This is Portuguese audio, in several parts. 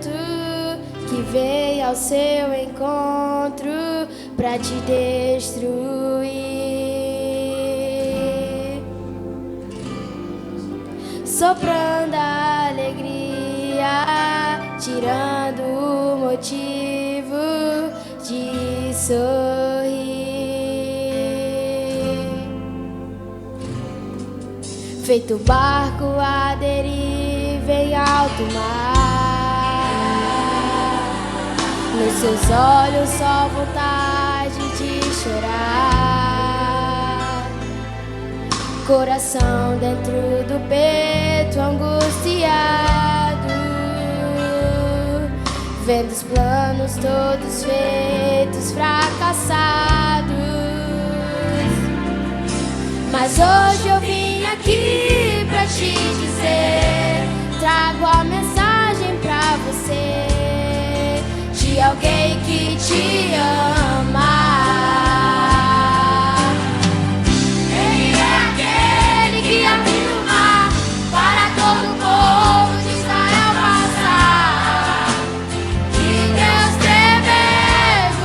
que vem ao seu encontro pra te destruir, soprando a alegria, tirando o motivo de sorrir. Feito barco à deriva em alto mar, nos seus olhos só vontade de chorar, coração dentro do peito angustiado, vendo os planos todos feitos fracassados. Mas hoje eu vim aqui pra te dizer, trago a mensagem pra você, de alguém que te ama. Ele é aquele que abriu o mar para todo o povo de Israel passar, que Deus tremendo.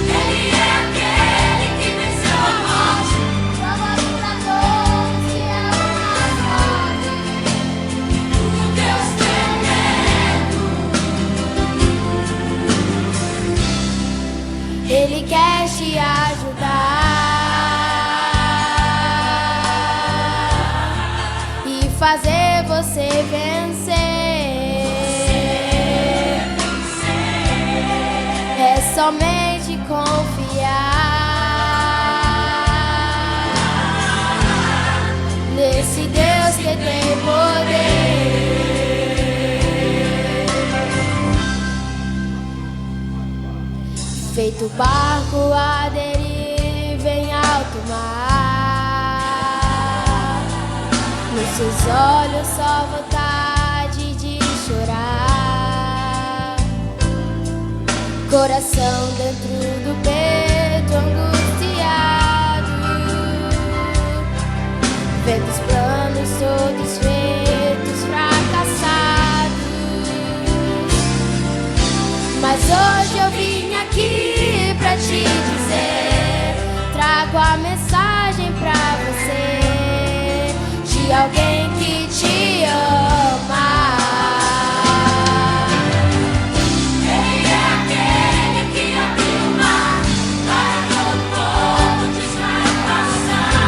Ele é aquele que venceu a morte, salvador a todos que amam as mortes, o Deus tremendo. Ele quer te ajudar e fazer você vencer. É somente confiar nesse Deus que tem poder. Feito barco à deriva em alto mar, nos seus olhos só vontade de chorar, coração dentro do peito angustiado, vendo os planos todos feitos fracassados. Mas hoje eu vim aqui pra te dizer, trago a mensagem pra você, de alguém que te ama. Ele é aquele que abriu o mar para todo o povo de Israel passar,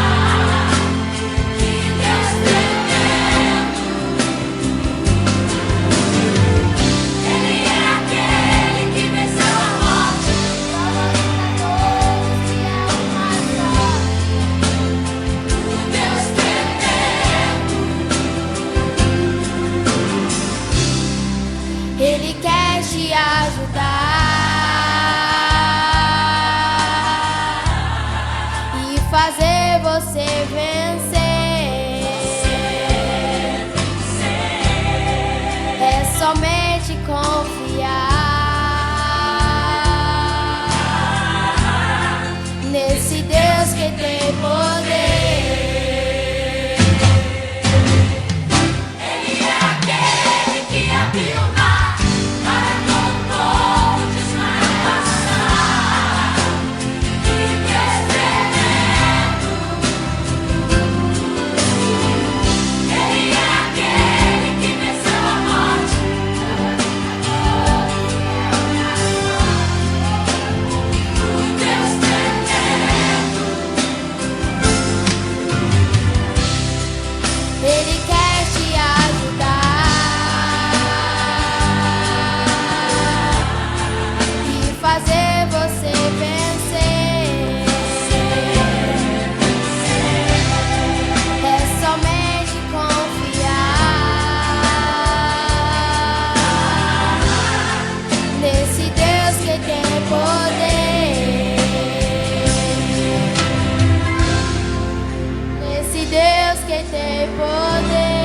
que Deus tremendo. Ele é aquele que venceu a morte, salvador a todos que amam as mortes, o Deus tremendo. Ele quer te ajudar e fazer você vencer. É somente confiar nesse Deus que tem poder. Ele é aquele que abriu o mar para todo o povo de Israel passar, que Deus tremendo. Ele é aquele que venceu a morte, o Deus tremendo. Ele quer te ajudar e fazer você vencer. É somente confiar nesse Deus que tem poder. Nesse Deus que tem poder.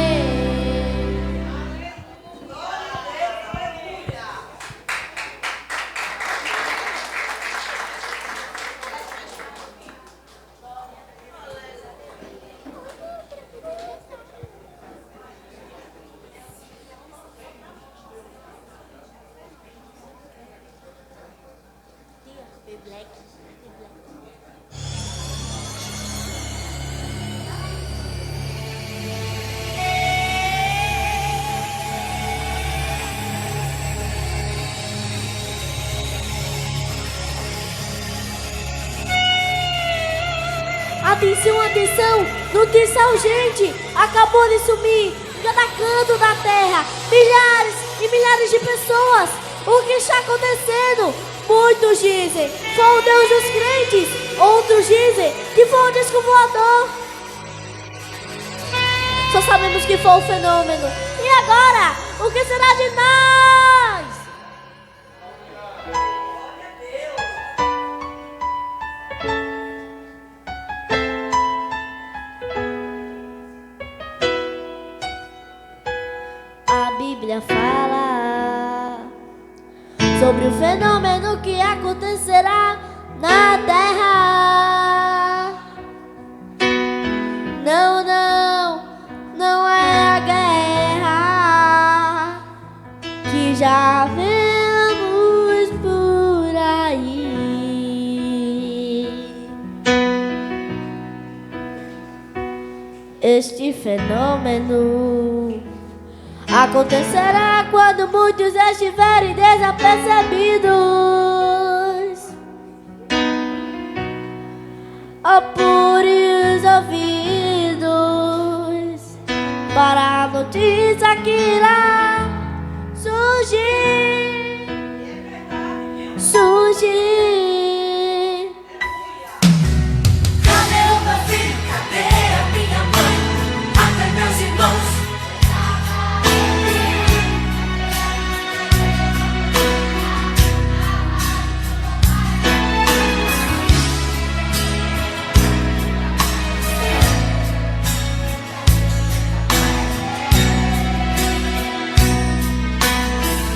Atenção, notícia urgente. Acabou de sumir em cada canto da terra milhares e milhares de pessoas. O que está acontecendo? Muitos dizem foi o Deus dos crentes, outros dizem que foi um disco voador. Só sabemos que foi um fenômeno. E agora, o que será de nós? A Bíblia fala sobre o fenômeno que acontecerá na terra. Não é a guerra que já vemos por aí. Este fenômeno acontecerá quando muitos estiverem desapercebidos. Apure os ouvidos para a notícia que irá surgir. Cadê o meu filho? Cadê a minha mãe? Até meus irmãos.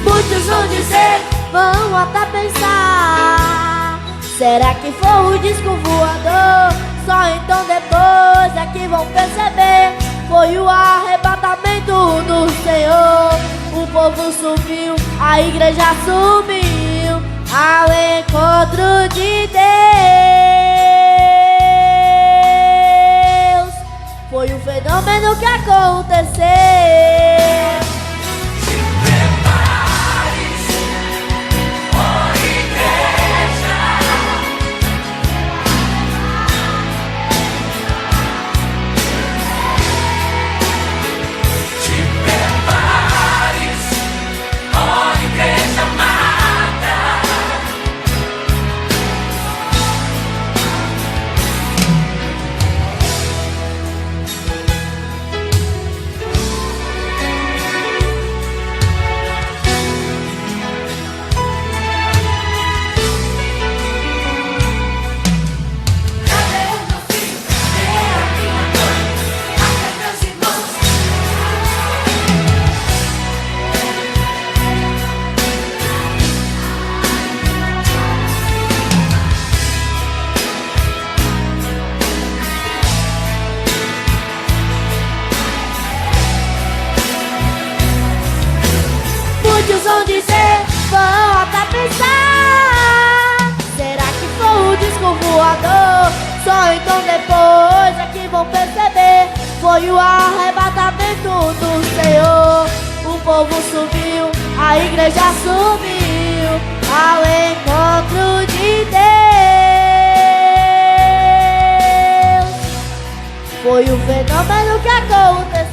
Muitos vão dizer, vão até pensar: será que foi o disco voador? Só então depois é que vão perceber: foi o arrebatamento do Senhor. O povo subiu, a igreja subiu ao encontro de Deus. Foi um fenômeno que aconteceu. Muitos vão dizer, vão até pensar: será que foi o disco voador? Só então depois é que vão perceber: foi o arrebatamento do Senhor. O povo subiu, a igreja subiu ao encontro de Deus. Foi o fenômeno que aconteceu.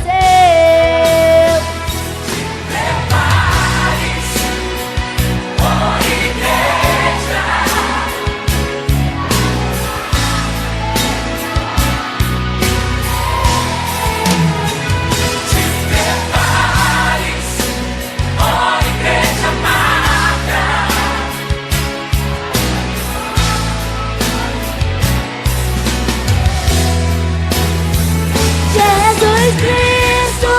Jesus Cristo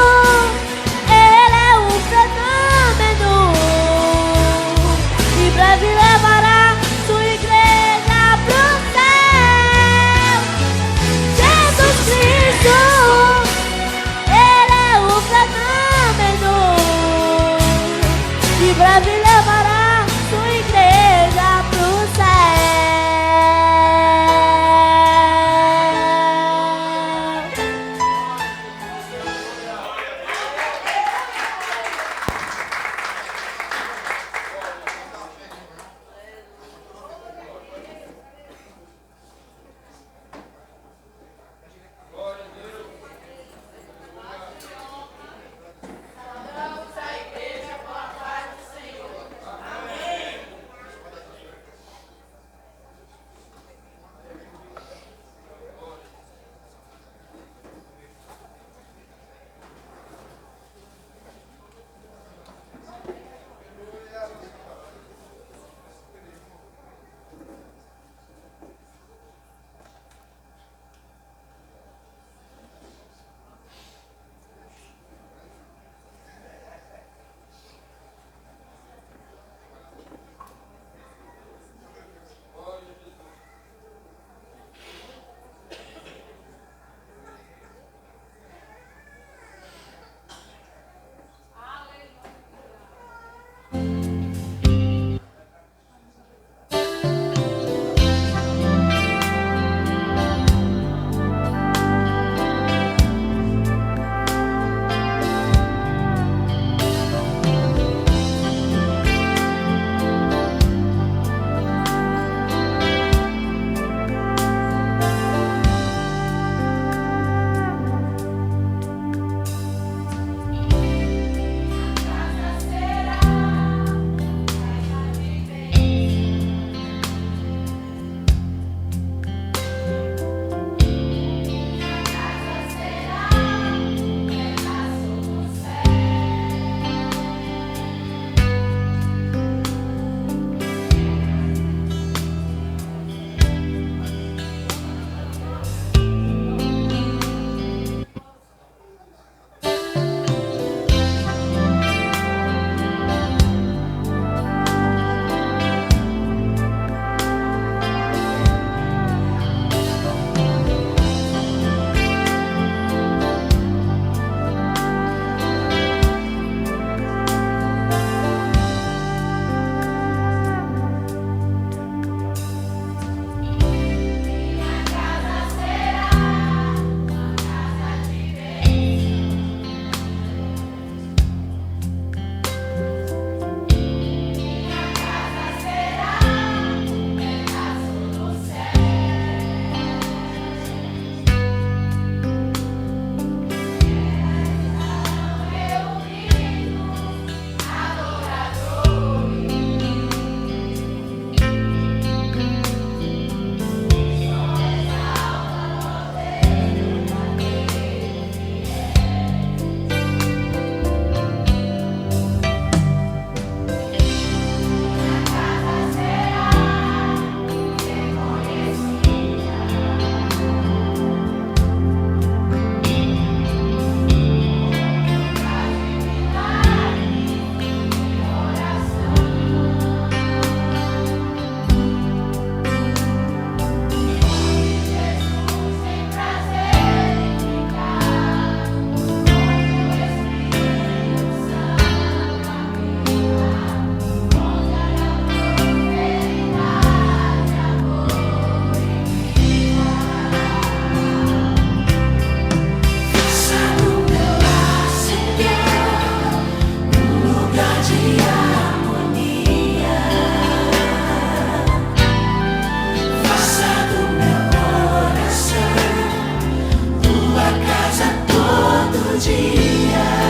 Aleluia.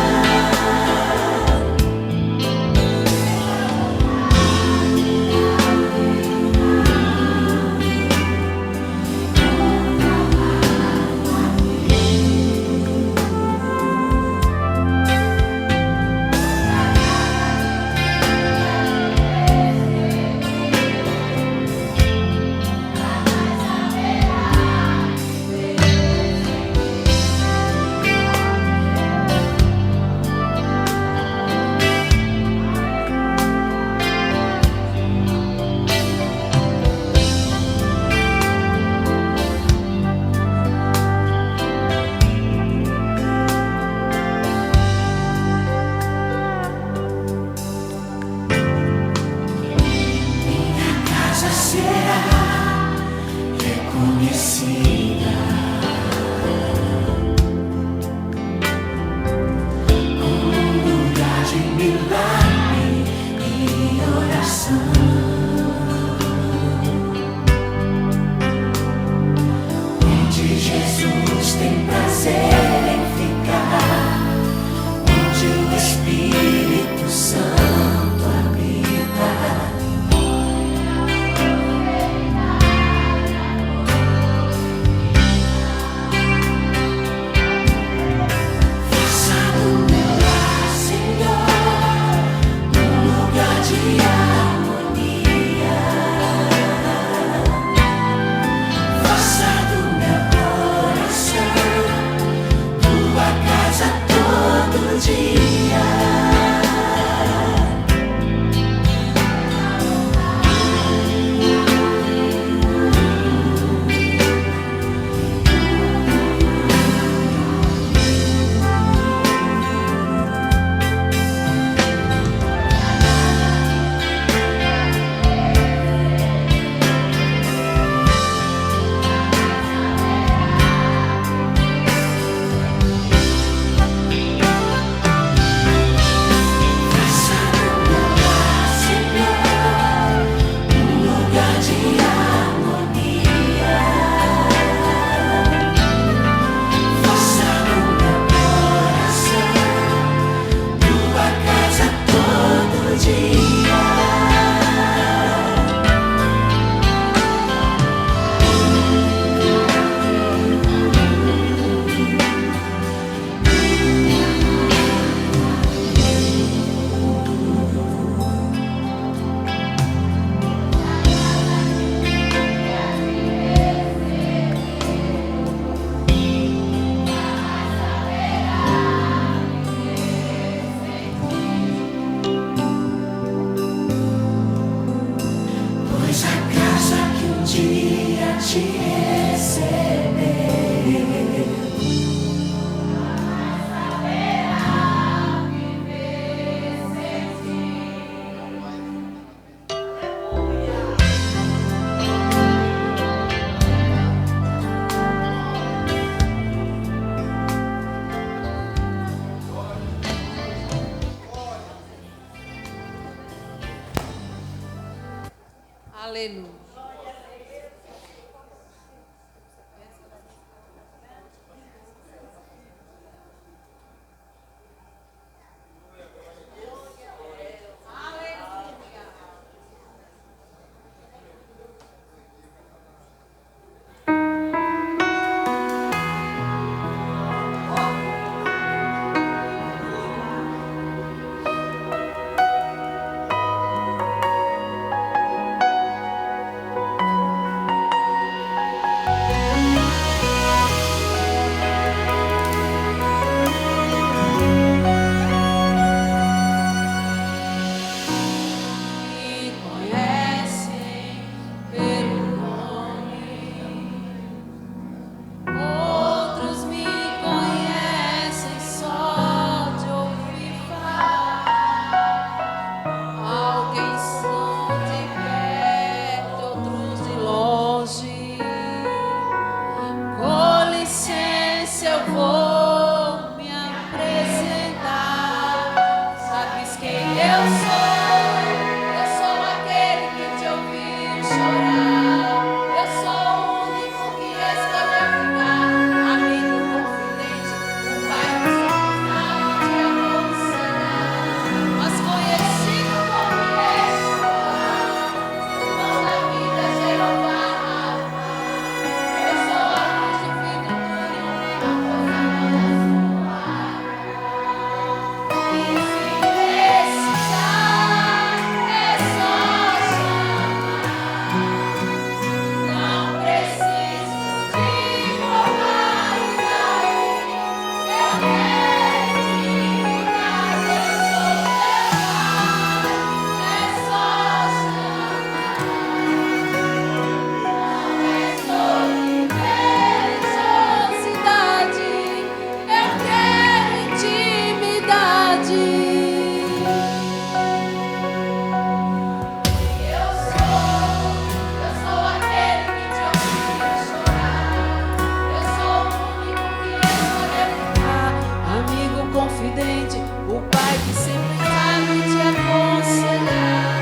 que sempre sabe te aconselhar,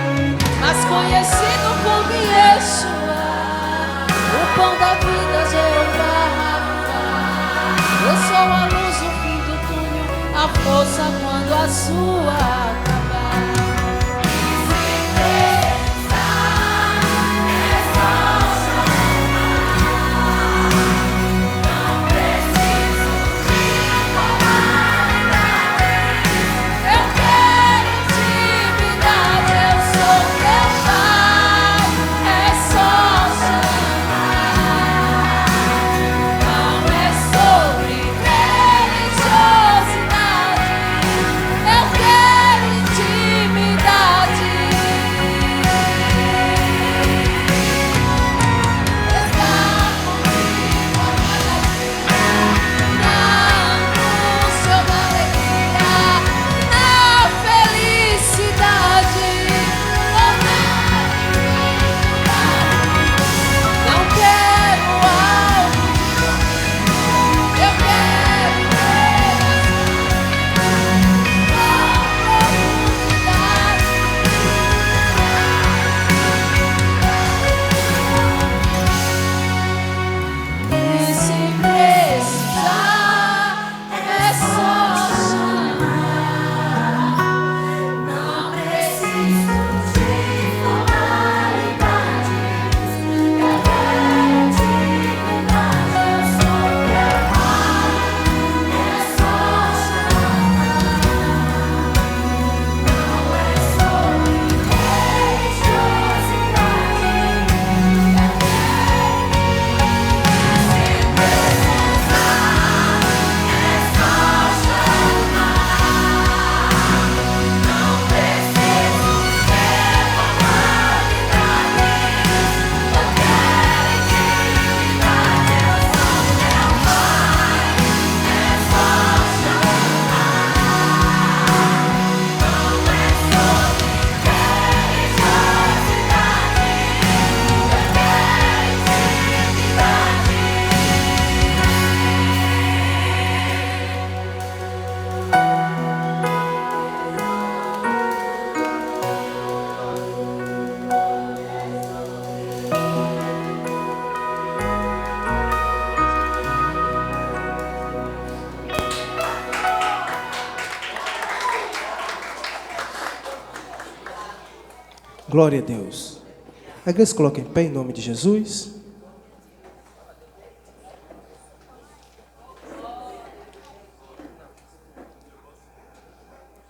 mas conhecido como Yeshua, o pão da vida, Jeová Rafa. Eu sou a luz no fim do túnel, a força quando a sua acabar. Glória a Deus. A igreja se coloca em pé em nome de Jesus.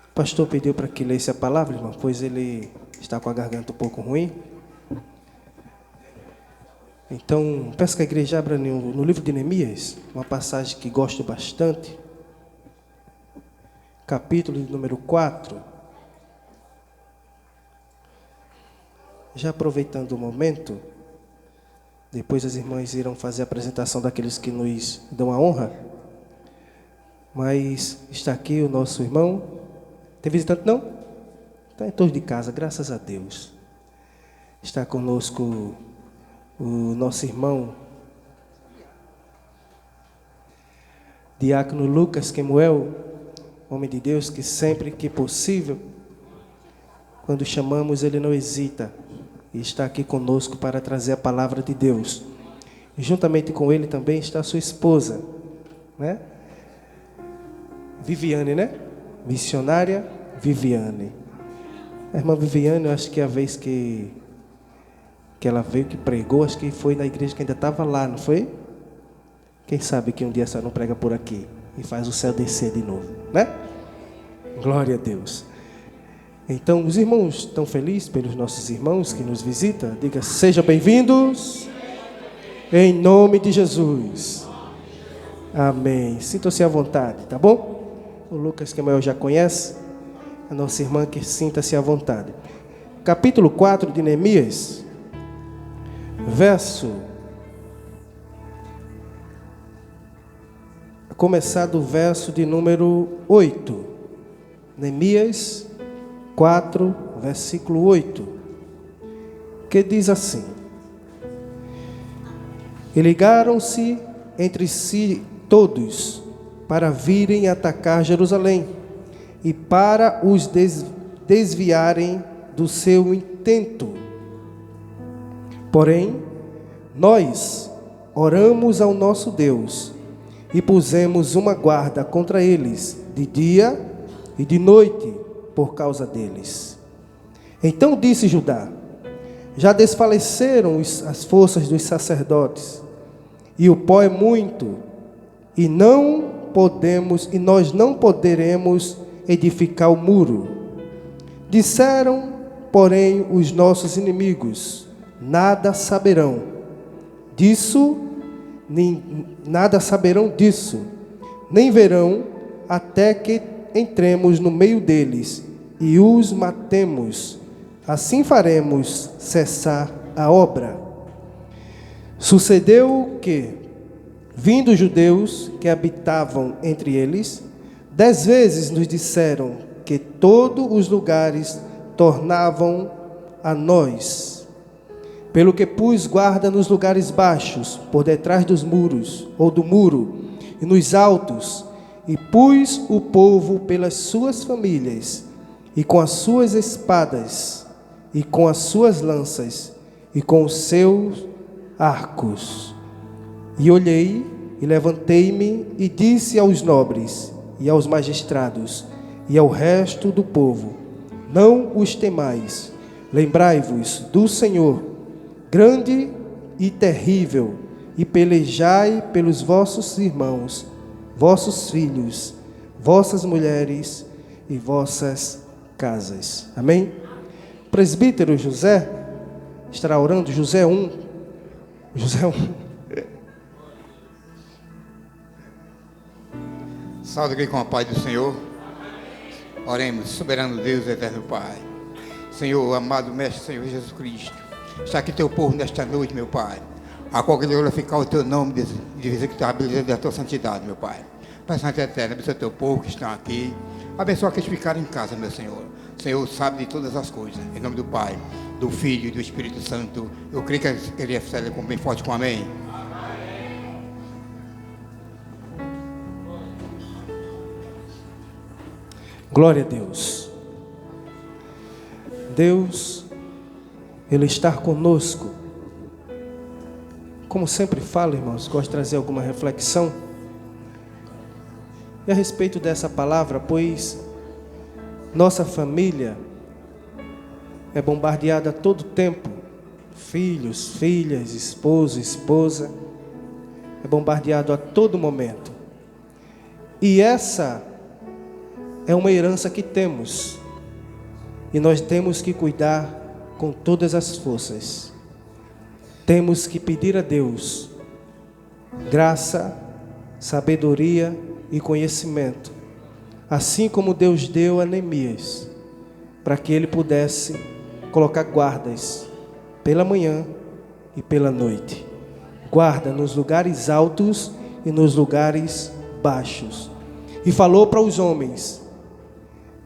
O pastor pediu para que lesse a palavra, irmão, pois ele está com a garganta um pouco ruim. Então, peço que a igreja abra no livro de Neemias, uma passagem que gosto bastante. Capítulo de número 4. Já aproveitando o momento, depois as irmãs irão fazer a apresentação daqueles que nos dão a honra. Mas está aqui o nosso irmão. Tem visitante não? Está em torno de casa, graças a Deus. Está conosco o nosso irmão Diácono Lucas Kemuel, homem de Deus que sempre que possível, quando chamamos, ele não hesita e está aqui conosco para trazer a palavra de Deus. E juntamente com ele também está a sua esposa, né? Viviane, né? Missionária Viviane. A irmã Viviane, eu acho que a vez que ela veio, que pregou, acho que foi na igreja que ainda estava lá, não foi? Quem sabe que um dia essa não prega por aqui e faz o céu descer de novo, né? Glória a Deus. Então, os irmãos estão felizes pelos nossos irmãos que nos visitam? Diga, sejam bem-vindos. Em nome de Jesus. Amém. Sintam-se à vontade, tá bom? O Lucas Kemuel já conhece. A nossa irmã que sinta-se à vontade. Capítulo 4 de Neemias. Começar do verso de número 8. Neemias 4, versículo 8, que diz assim: E ligaram-se entre si todos para virem atacar Jerusalém, e para os desviarem do seu intento. Porém, nós oramos ao nosso Deus e pusemos uma guarda contra eles, de dia e de noite, por causa deles. Então disse Judá: já desfaleceram as forças dos sacerdotes, e o pó é muito, e nós não poderemos edificar o muro. Disseram, porém, os nossos inimigos: nada saberão disso, nem verão, até que entremos no meio deles e os matemos. Assim faremos cessar a obra. Sucedeu que, vindo os judeus que habitavam entre eles, 10 vezes nos disseram que todos os lugares tornavam a nós. Pelo que pus guarda nos lugares baixos, por detrás dos muros, ou do muro, e nos altos, e pus o povo pelas suas famílias, e com as suas espadas, e com as suas lanças, e com os seus arcos. E olhei, e levantei-me, e disse aos nobres, e aos magistrados, e ao resto do povo: não os temais, lembrai-vos do Senhor, grande e terrível, e pelejai pelos vossos irmãos, vossos filhos, vossas mulheres e vossas casas. Amém? O presbítero José estará orando, José 1. Salve aqui com a paz do Senhor. Oremos, soberano Deus, eterno Pai. Senhor, amado Mestre, Senhor Jesus Cristo, está aqui teu povo nesta noite, meu Pai, a qual que glorificar o teu nome, de executar a beleza da tua santidade, meu Pai. Pai Santo e Eterno, abençoa teu povo que está aqui, abençoa aqueles que ficaram em casa, meu Senhor. O Senhor sabe de todas as coisas, em nome do Pai, do Filho e do Espírito Santo. Eu creio que ele recebe com bem forte, com amém. Glória a Deus. Deus, Ele está conosco. Como sempre falo, irmãos, gosto de trazer alguma reflexão e a respeito dessa palavra, pois nossa família é bombardeada a todo tempo. Filhos, filhas, esposo, esposa, é bombardeado a todo momento. E essa é uma herança que temos, e nós temos que cuidar com todas as forças. Temos que pedir a Deus graça, sabedoria e conhecimento, assim como Deus deu a Neemias, para que ele pudesse colocar guardas pela manhã e pela noite. Guarda nos lugares altos e nos lugares baixos. E falou para os homens: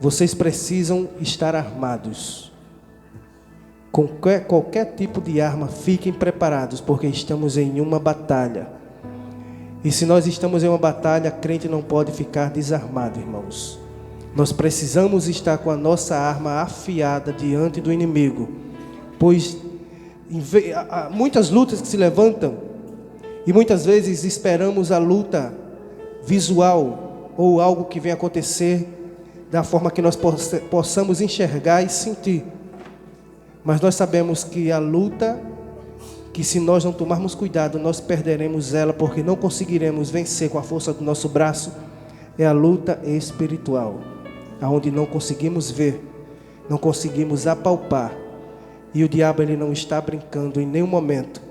vocês precisam estar armados. Com qualquer tipo de arma, fiquem preparados, porque estamos em uma batalha. E se nós estamos em uma batalha, crente não pode ficar desarmado, irmãos. Nós precisamos estar com a nossa arma afiada diante do inimigo, pois há muitas lutas que se levantam, e muitas vezes esperamos a luta visual, ou algo que vem acontecer da forma que nós possamos enxergar e sentir. Mas nós sabemos que a luta, que se nós não tomarmos cuidado, nós perderemos ela, porque não conseguiremos vencer com a força do nosso braço, é a luta espiritual, aonde não conseguimos ver, não conseguimos apalpar, e o diabo ele não está brincando em nenhum momento.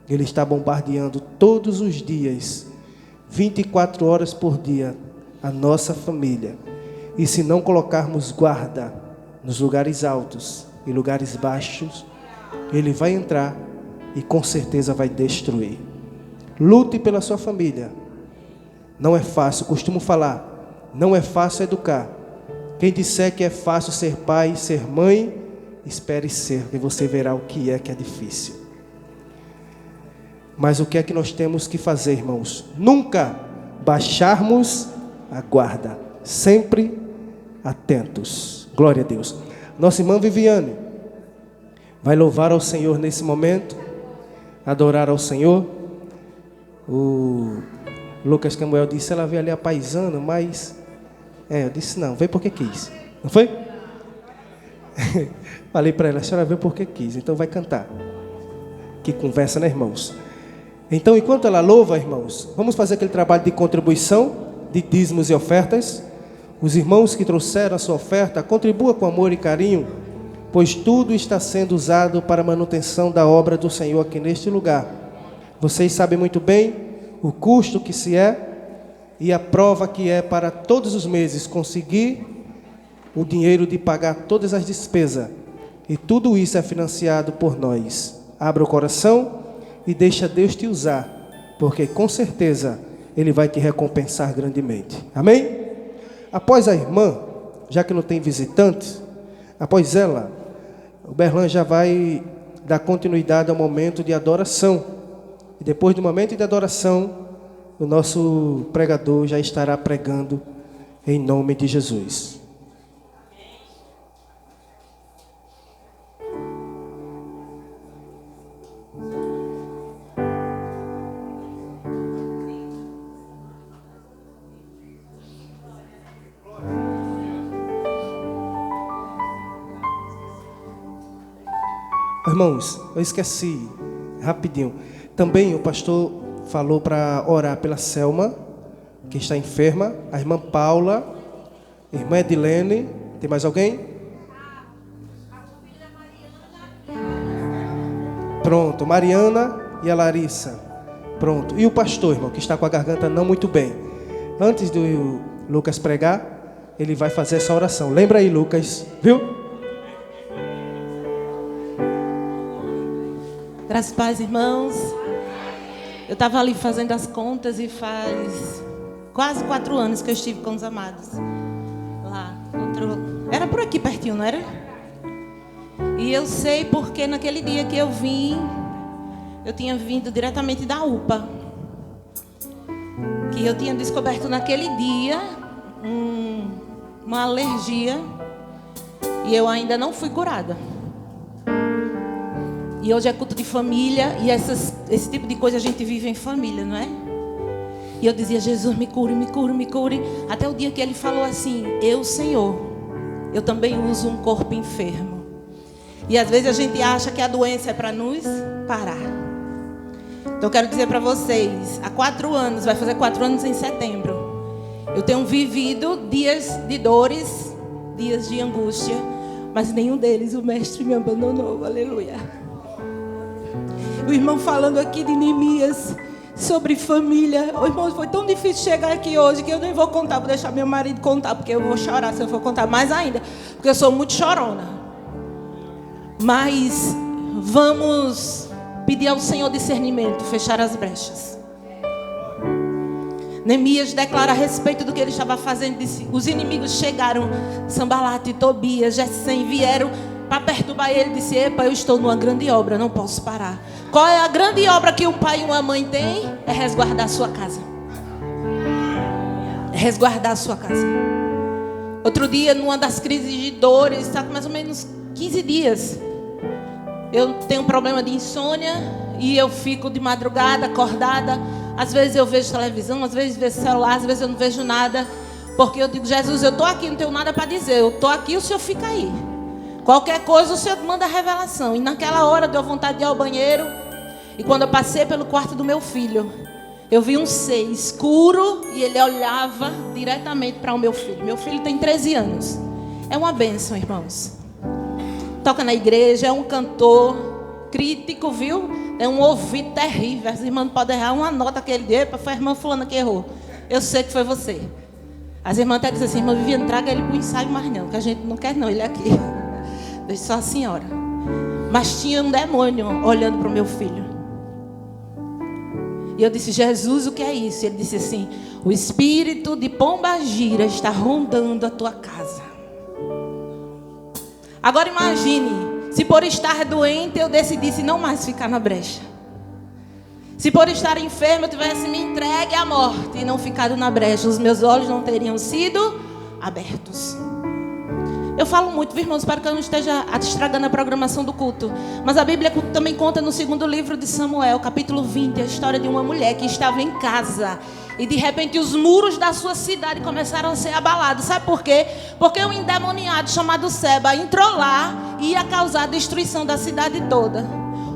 Ele está bombardeando todos os dias, 24 horas por dia, a nossa família. E se não colocarmos guarda nos lugares altos e lugares baixos, ele vai entrar e com certeza vai destruir. Lute pela sua família. Não é fácil, costumo falar, não é fácil educar. Quem disser que é fácil ser pai, ser mãe, espere ser, e você verá o que é difícil. Mas o que é que nós temos que fazer, irmãos? Nunca baixarmos a guarda, sempre atentos. Glória a Deus. Nossa irmã Viviane vai louvar ao Senhor nesse momento, adorar ao Senhor. O Lucas Camuel disse, ela veio ali a paisana, mas... eu disse, não, veio porque quis. Não foi? Falei para ela, a senhora veio porque quis, então vai cantar. Que conversa, né, irmãos? Então, enquanto ela louva, irmãos, vamos fazer aquele trabalho de contribuição, de dízimos e ofertas. Os irmãos que trouxeram a sua oferta, contribua com amor e carinho, pois tudo está sendo usado para a manutenção da obra do Senhor aqui neste lugar. Vocês sabem muito bem o custo que se é e a prova que é para todos os meses conseguir o dinheiro de pagar todas as despesas. E tudo isso é financiado por nós. Abra o coração e deixa Deus te usar, porque com certeza Ele vai te recompensar grandemente. Amém? Após a irmã, já que não tem visitante, após ela, o Berlan já vai dar continuidade ao momento de adoração. E depois do momento de adoração, o nosso pregador já estará pregando em nome de Jesus. Irmãos, eu esqueci, rapidinho. Também o pastor falou para orar pela Selma, que está enferma, a irmã Paula, a irmã Edilene. Tem mais alguém? Pronto, Mariana e a Larissa. Pronto. E o pastor, irmão, que está com a garganta não muito bem. Antes do Lucas pregar, ele vai fazer essa oração. Lembra aí, Lucas, viu? Graças a Deus, irmãos. Eu estava ali fazendo as contas e faz quase 4 anos que eu estive com os amados. Lá, era por aqui pertinho, não era? E eu sei porque naquele dia que eu vim, eu tinha vindo diretamente da UPA. Que eu tinha descoberto naquele dia uma alergia e eu ainda não fui curada. E hoje é culto de família e esse tipo de coisa a gente vive em família, não é? E eu dizia, Jesus, me cure, me cure, me cure. Até o dia que ele falou assim, eu, Senhor, eu também uso um corpo enfermo. E às vezes a gente acha que a doença é para nos parar. Então eu quero dizer para vocês, há 4 anos, vai fazer 4 anos em setembro, eu tenho vivido dias de dores, dias de angústia, mas nenhum deles o mestre me abandonou, aleluia. O irmão falando aqui de Neemias, sobre família. Oh, irmão, foi tão difícil chegar aqui hoje que eu nem vou contar, vou deixar meu marido contar, porque eu vou chorar se eu for contar mais ainda, porque eu sou muito chorona. Mas vamos pedir ao Senhor discernimento, fechar as brechas. Neemias declara a respeito do que ele estava fazendo, disse, os inimigos chegaram, Sambalate, Tobias, Gessém, vieram para perturbar ele, disse, epa, eu estou numa grande obra, não posso parar. Qual é a grande obra que um pai e uma mãe têm? É resguardar a sua casa. É resguardar a sua casa. Outro dia, numa das crises de dores, está com mais ou menos 15 dias. Eu tenho um problema de insônia e eu fico de madrugada, acordada. Às vezes eu vejo televisão, às vezes vejo celular, às vezes eu não vejo nada. Porque eu digo, Jesus, eu estou aqui, não tenho nada para dizer. Eu estou aqui, o Senhor fica aí. Qualquer coisa o Senhor manda revelação. E naquela hora deu vontade de ir ao banheiro. E quando eu passei pelo quarto do meu filho, eu vi um ser escuro e ele olhava diretamente para o meu filho. Meu filho tem 13 anos. É uma bênção, irmãos. Toca na igreja, é um cantor crítico, viu? É um ouvido terrível. As irmãs não podem errar uma nota aquele dia. Foi a irmã fulana que errou. Eu sei que foi você. As irmãs até dizem assim, irmã Viviane, traga ele para o ensaio, mas não, que a gente não quer não, ele é aqui. Deixa só a senhora. Mas tinha um demônio olhando para o meu filho. E eu disse, Jesus, o que é isso? E ele disse assim, o espírito de Pombagira está rondando a tua casa. Agora imagine, se por estar doente eu decidisse não mais ficar na brecha. Se por estar enfermo eu tivesse me entregue à morte e não ficado na brecha, os meus olhos não teriam sido abertos. Eu falo muito, viu, irmãos, para que eu não esteja estragando a programação do culto. Mas a Bíblia também conta no segundo livro de Samuel, capítulo 20, a história de uma mulher que estava em casa. E de repente os muros da sua cidade começaram a ser abalados. Sabe por quê? Porque um endemoniado chamado Seba entrou lá e ia causar a destruição da cidade toda.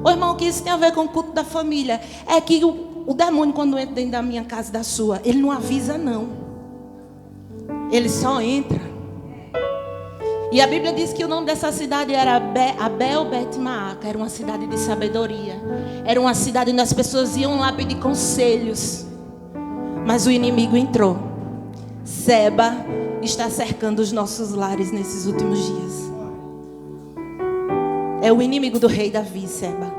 Ô irmão, o que isso tem a ver com o culto da família? É que o demônio, quando entra dentro da minha casa e da sua, ele não avisa, não. Ele só entra. E a Bíblia diz que o nome dessa cidade era Abel Bet-Maaca. Era uma cidade de sabedoria. Era uma cidade onde as pessoas iam lá pedir conselhos. Mas o inimigo entrou. Seba está cercando os nossos lares nesses últimos dias. É o inimigo do rei Davi, Seba.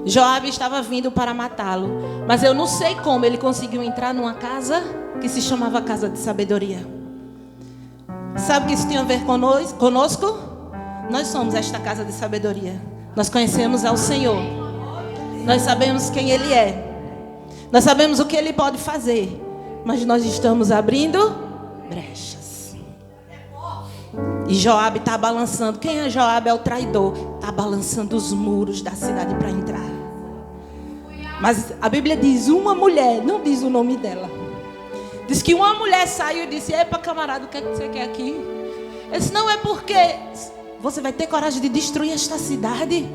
Joabe estava vindo para matá-lo. Mas eu não sei como ele conseguiu entrar numa casa que se chamava Casa de Sabedoria. Sabe o que isso tem a ver conosco? Nós somos esta casa de sabedoria. Nós conhecemos ao Senhor. Nós sabemos quem Ele é. Nós sabemos o que Ele pode fazer. Mas nós estamos abrindo brechas. E Joabe está balançando. Quem é Joabe? É o traidor. Está balançando os muros da cidade para entrar. Mas a Bíblia diz uma mulher, não diz o nome dela. Diz que uma mulher saiu e disse: epa, camarada, o que é que você quer aqui? Ele disse: não, é porque você vai ter coragem de destruir esta cidade.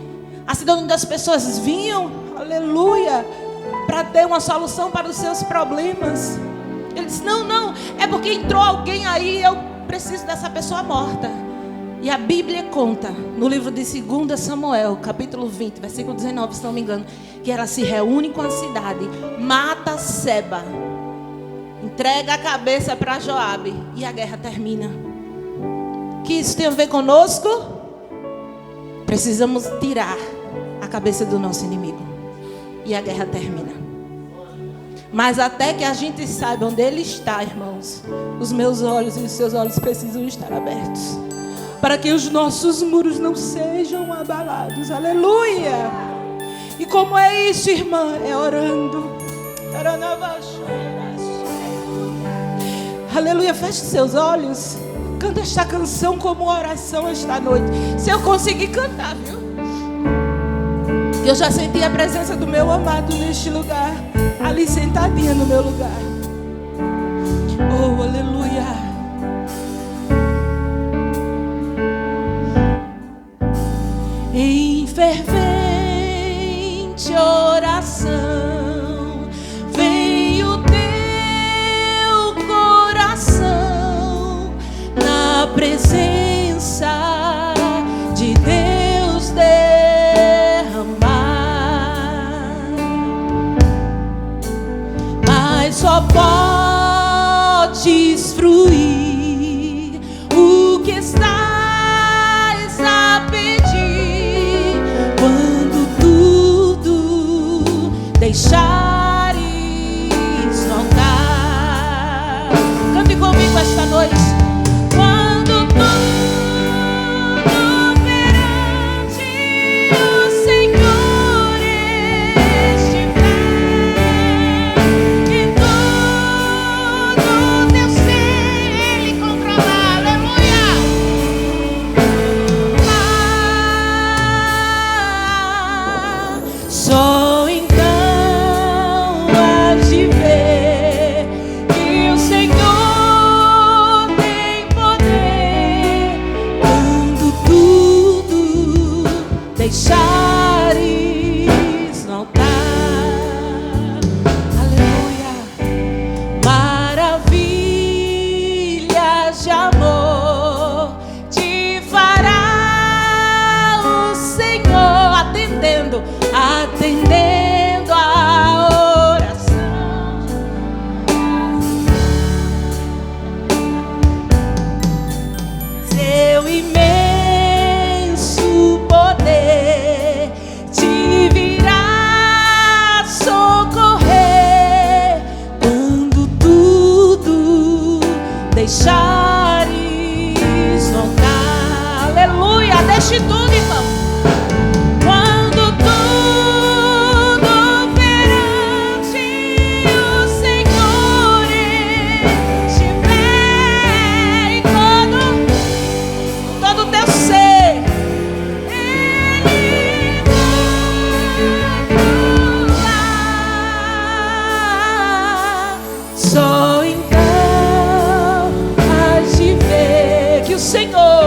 A cidade onde as pessoas vinham, aleluia, para ter uma solução para os seus problemas. Ele disse: não, é porque entrou alguém aí, eu preciso dessa pessoa morta. E a Bíblia conta, no livro de 2 Samuel, capítulo 20, versículo 19, se não me engano, que ela se reúne com a cidade, mata Seba, entrega a cabeça para Joabe e a guerra termina. Que isso tem a ver conosco? Precisamos tirar a cabeça do nosso inimigo e a guerra termina. Mas até que a gente saiba onde ele está, irmãos, os meus olhos e os seus olhos precisam estar abertos para que os nossos muros não sejam abalados. Aleluia! E como é isso, irmã? É orando. Aleluia, feche seus olhos. Canta esta canção como oração esta noite. Se eu conseguir cantar, viu? Eu já senti a presença do meu amado neste lugar, ali sentadinha no meu lugar. Oh, aleluia. Em fervente oração vem o teu coração na presença de Deus derramar, mas só podes fruir o que estás a pedir quando tudo deixares voltar. Cante comigo esta noite. Quando tudo perante o Senhor estiver e todo teu ser Ele controlar, aleluia. Só então há de ver que o Senhor tem poder quando tudo deixares voltar. Aleluia. Maravilhas de amor te fará o Senhor, atendendo a oração. Seu imenso poder te virá socorrer quando tudo deixares voltar. Aleluia, deixe tudo, irmão. Quando tudo perante o Senhor estiver e todo Senhor.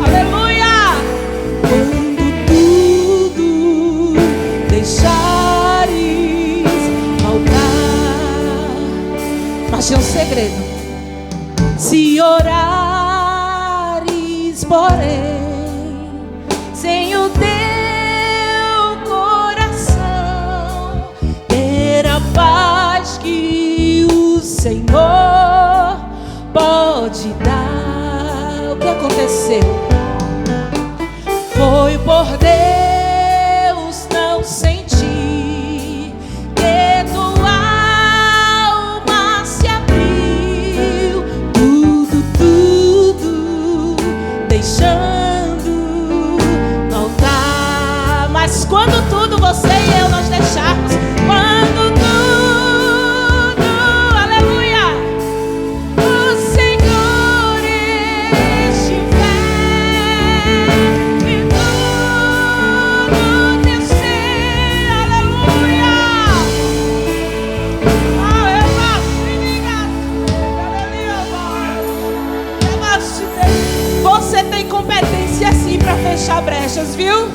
Aleluia! Quando tudo deixares faltar. Mas tem um segredo. Se orares, porém, sem o teu coração, ter a paz que o Senhor pode dar. O que aconteceu? Foi por Deus não sentir que tua alma se abriu, tudo deixando faltar. Mas quando tudo você e eu nós deixarmos, quando tudo, aleluia, o Senhor estiver e tudo descer, aleluia. Você tem competência sim para fechar brechas, viu?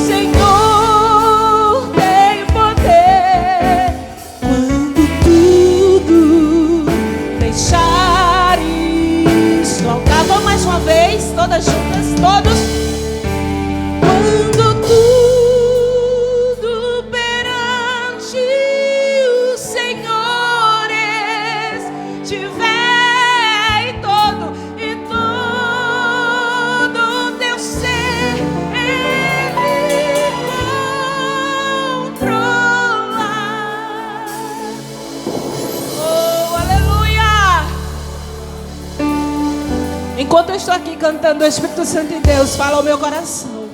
Senhor tem poder. Quando tudo deixares faltar, vamos mais uma vez, todas juntas, todos. Quando tudo perante o Senhor estiver e todo teu ser Ele controlar. Oh, aleluia! Enquanto eu estou aqui cantando, o Espírito Santo de Deus fala ao meu coração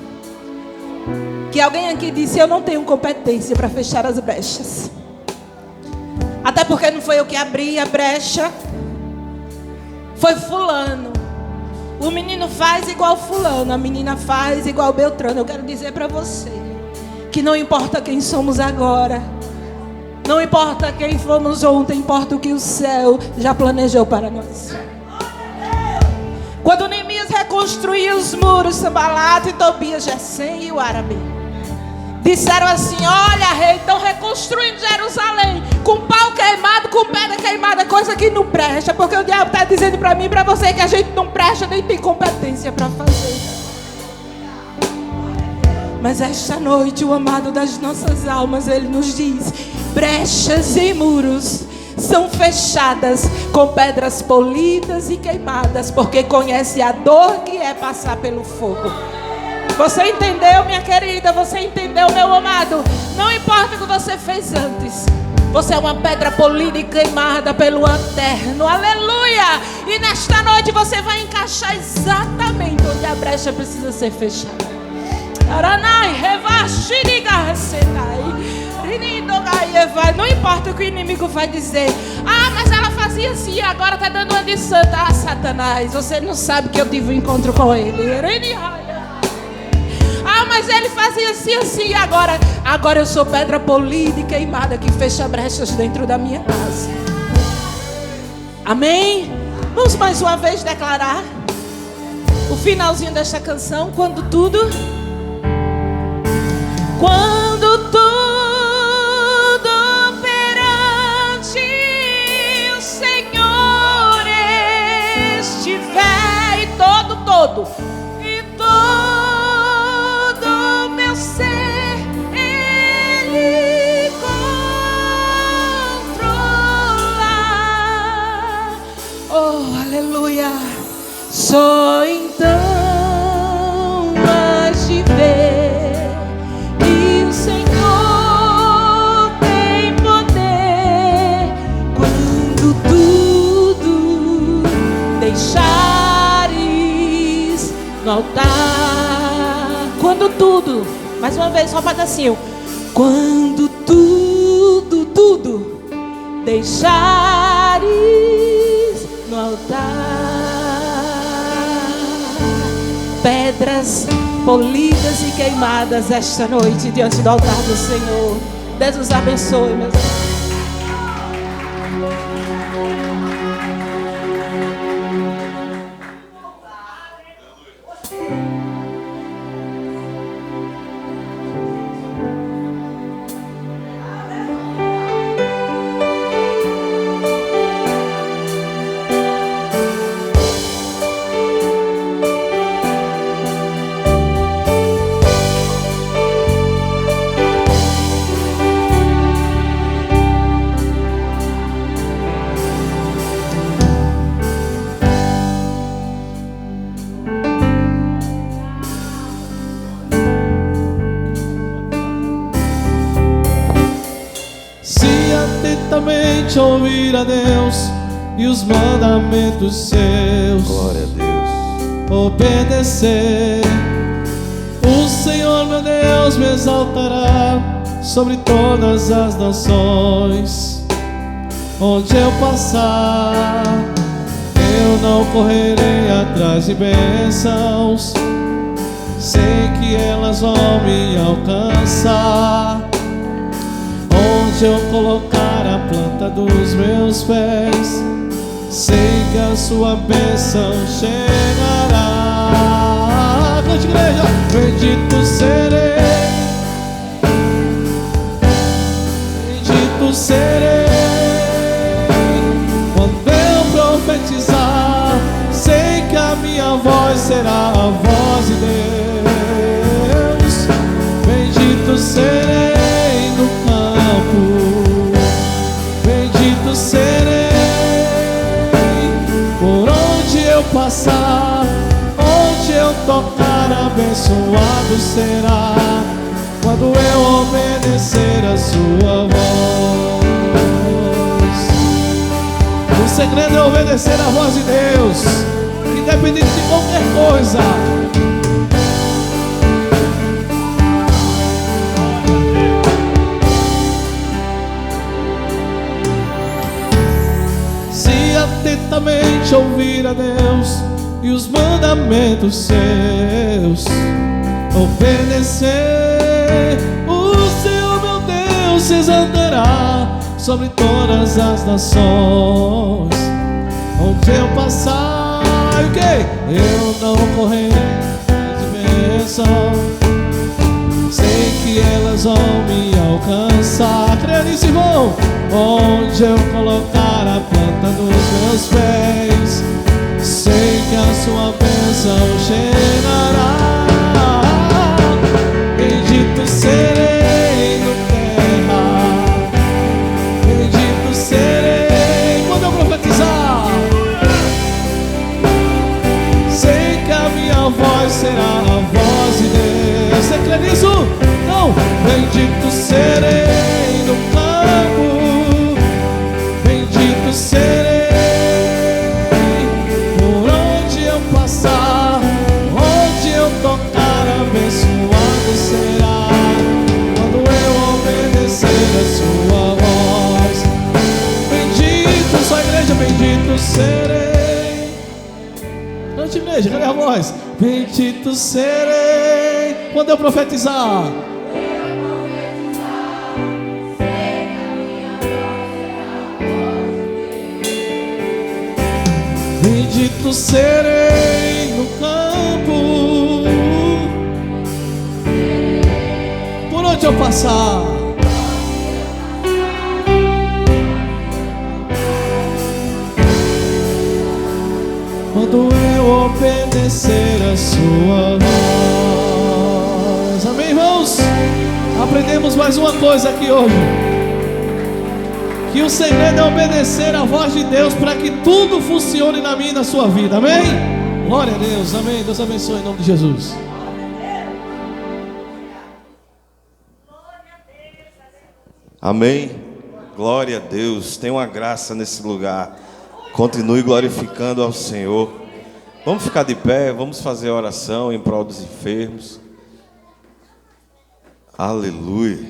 que alguém aqui disse: eu não tenho competência para fechar as brechas. Até porque não foi eu que abri a brecha, foi fulano. O menino faz igual fulano, a menina faz igual Beltrano. Eu quero dizer para você que não importa quem somos agora, não importa quem fomos ontem, importa o que o céu já planejou para nós. Quando Neemias reconstruiu os muros, Sanbalate e Tobias, Gesem e o árabe disseram assim: olha, rei, estão reconstruindo Jerusalém com pau queimado, com pedra queimada, coisa que não presta, porque o diabo está dizendo para mim e para você que a gente não presta nem tem competência para fazer. Mas esta noite o amado das nossas almas, ele nos diz: brechas e muros são fechadas com pedras polidas e queimadas, porque conhece a dor que é passar pelo fogo. Você entendeu, minha querida? Você entendeu, meu amado? Não importa o que você fez antes, você é uma pedra polida e queimada pelo eterno. Aleluia! E nesta noite você vai encaixar exatamente onde a brecha precisa ser fechada. Não importa o que o inimigo vai dizer. Ah, mas ela fazia assim, agora está dando uma de santa. Ah, Satanás, você não sabe que eu tive um encontro com ele. Ah, mas ele fazia assim, agora eu sou pedra polida e queimada que fecha brechas dentro da minha casa. Amém? Vamos mais uma vez declarar o finalzinho desta canção. Quando tudo perante o Senhor estiver e todo e todo meu ser Ele controlar. Oh, aleluia! Só então has de ver que o Senhor tem poder. Quando tudo deixares no altar. Quando tudo, mais uma vez, só um pedacinho. Quando tudo deixares no altar. Pedras polidas e queimadas esta noite diante do altar do Senhor. Deus os abençoe, meus irmãos. atentamente ouvir a Deus e os mandamentos seus. Glória a Deus. Obedecer. O Senhor meu Deus me exaltará sobre todas as nações. Onde eu passar, eu não correrei atrás de bênçãos. Sei que elas vão me alcançar. Onde eu colocar a planta dos meus pés, sei que a sua bênção chegará. Cante, igreja. Bendito serei, bendito serei. Quando eu profetizar, sei que a minha voz será a voz de Deus. Bendito serei no campo, bendito serei por onde eu passar, onde eu tocar, abençoado será. Quando eu obedecer a sua voz. O segredo é obedecer a voz de Deus, independente de qualquer coisa. Se atentamente ouvir a Deus e os mandamentos seus, obedecer, o Senhor meu Deus se exaltará sobre todas as nações. Onde eu passar, o quê? Eu não correrei de bênção. Sei que elas vão me alcançar. Creia nisso, irmão. Onde eu colocar a planta dos meus pés, sei que a sua bênção chegará. Bendito serei no terra, bendito serei quando eu profetizar. Sei que a minha voz será a voz de Deus. Você crê nisso? Não. Bendito serei no campo, bendito serei por onde eu passar, onde eu tocar, abençoado será. Quando eu obedecer a sua voz, bendito, só igreja, bendito serei. Cante, igreja, cadê a voz? Bendito serei quando eu profetizar. Bendito serei no campo, por onde eu passar. Quando eu obedecer a sua voz. Amém, irmãos? Aprendemos mais uma coisa aqui hoje, que o segredo é obedecer a voz de Deus para que tudo funcione na minha e na sua vida. Amém? Glória a Deus. Amém. Deus abençoe em nome de Jesus. Amém. Glória a Deus. Tem uma graça nesse lugar. Continue glorificando ao Senhor. Vamos ficar de pé, vamos fazer a oração em prol dos enfermos. Aleluia.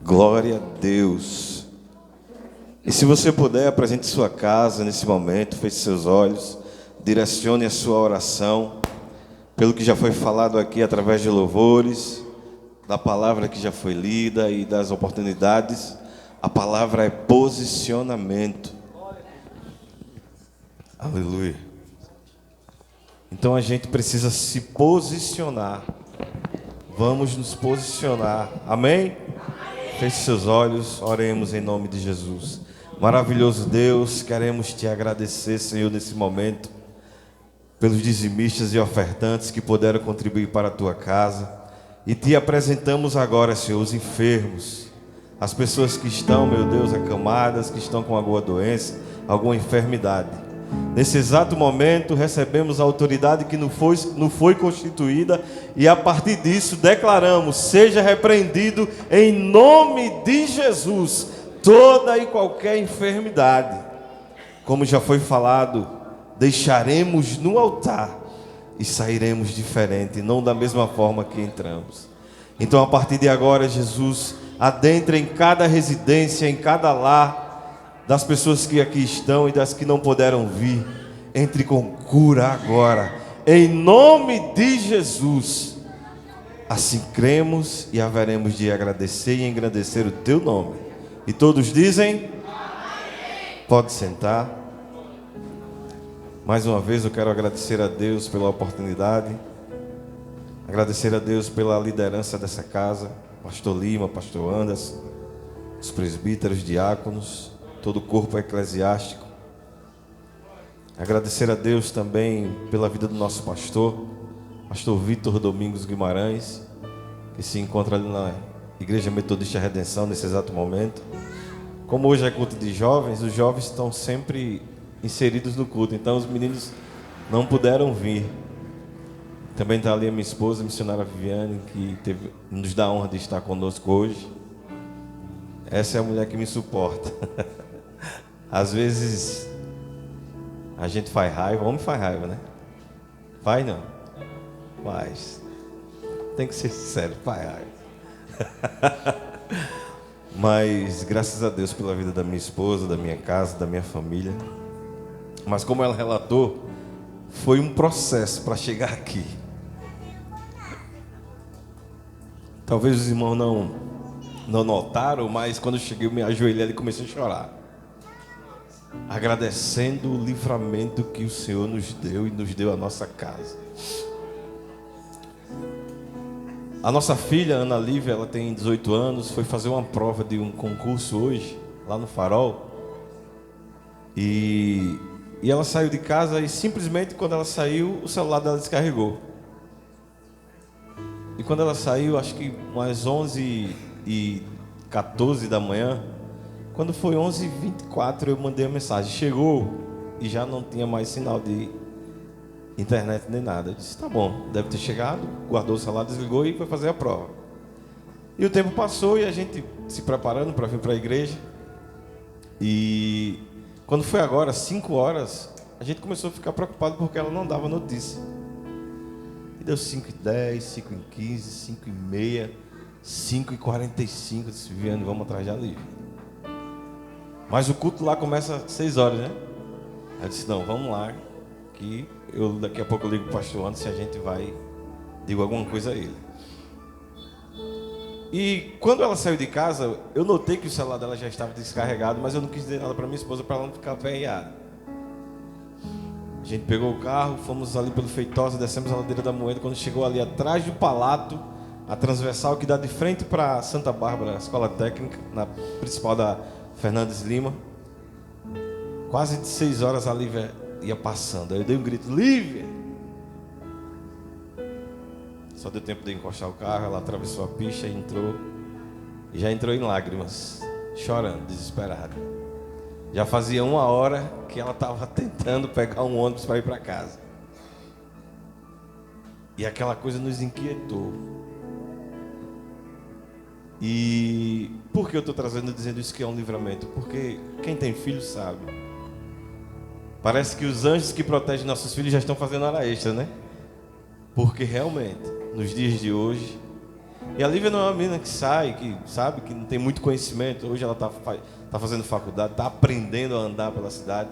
Glória a Deus. E se você puder, apresente sua casa nesse momento, feche seus olhos, direcione a sua oração pelo que já foi falado aqui através de louvores, da palavra que já foi lida e das oportunidades. A palavra é posicionamento. Aleluia. Então a gente precisa se posicionar. Vamos nos posicionar. Amém? Feche seus olhos, oremos em nome de Jesus. Maravilhoso Deus, queremos te agradecer, Senhor, nesse momento, pelos dizimistas e ofertantes que puderam contribuir para a tua casa. E te apresentamos agora, Senhor, os enfermos, as pessoas que estão, meu Deus, acamadas, que estão com alguma doença, alguma enfermidade. Nesse exato momento, recebemos a autoridade que não foi constituída e a partir disso declaramos: seja repreendido em nome de Jesus toda e qualquer enfermidade. Como já foi falado, deixaremos no altar e sairemos diferente, não da mesma forma que entramos. Então, a partir de agora, Jesus, adentra em cada residência, em cada lar, das pessoas que aqui estão e das que não puderam vir. Entre com cura agora, em nome de Jesus. Assim cremos e haveremos de agradecer e engrandecer o teu nome. E todos dizem: pode sentar. Mais uma vez eu quero agradecer a Deus pela oportunidade, agradecer a Deus pela liderança dessa casa, Pastor Lima, Pastor Anderson, os presbíteros, diáconos, todo o corpo eclesiástico. Agradecer a Deus também pela vida do nosso pastor, Pastor Vitor Domingos Guimarães, que se encontra ali na Igreja Metodista Redenção nesse exato momento. Como hoje é culto de jovens, os jovens estão sempre inseridos no culto, então os meninos não puderam vir. Também está ali a minha esposa, a missionária Viviane, que nos dá a honra de estar conosco hoje. Essa é a mulher que me suporta. Às vezes a gente faz raiva, homem faz raiva, né? Faz não? Faz. Tem que ser sincero, faz raiva. Mas graças a Deus pela vida da minha esposa, da minha casa, da minha família. Mas como ela relatou, foi um processo para chegar aqui. Talvez os irmãos não notaram, mas quando eu cheguei eu me ajoelhei e comecei a chorar, agradecendo o livramento que o Senhor nos deu e nos deu a nossa casa. A nossa filha, Ana Lívia, ela tem 18 anos, foi fazer uma prova de um concurso hoje, lá no Farol. E ela saiu de casa e simplesmente quando ela saiu, o celular dela descarregou. E quando ela saiu, acho que umas 11h14 da manhã, quando foi 11h24, eu mandei a mensagem. Chegou e já não tinha mais sinal de internet nem nada. Eu disse, tá bom, deve ter chegado, guardou o celular, desligou e foi fazer a prova. E o tempo passou e a gente se preparando para vir para a igreja. E quando foi agora, 5 horas, a gente começou a ficar preocupado porque ela não dava notícia. E deu 5h10, 5h15, 5h30, 5h45. Eu disse, Viviane, vamos atrás de Lívia. Mas o culto lá começa às 6 horas, né? Aí eu disse, não, vamos lá, que daqui a pouco eu ligo para o pastor Anderson se a gente vai, digo alguma coisa a ele. E quando ela saiu de casa, eu notei que o celular dela já estava descarregado, mas eu não quis dizer nada para minha esposa para ela não ficar aperreada. A gente pegou o carro, fomos ali pelo Feitosa, descemos a ladeira da Moeda. Quando chegou ali atrás do Palato, a transversal que dá de frente para Santa Bárbara, a escola técnica, na principal da Fernandes Lima, quase de 6 horas a Lívia ia passando. Aí eu dei um grito, Lívia! Só deu tempo de encostar o carro, ela atravessou a pista e entrou. E já entrou em lágrimas, chorando, desesperada. Já fazia 1 hora que ela estava tentando pegar um ônibus para ir para casa. E aquela coisa nos inquietou. E por que eu estou dizendo isso que é um livramento? Porque quem tem filho sabe. Parece que os anjos que protegem nossos filhos já estão fazendo hora extra, né? Porque realmente, nos dias de hoje, e a Lívia não é uma menina que sai, que sabe, que não tem muito conhecimento. Hoje ela está fazendo faculdade, está aprendendo a andar pela cidade.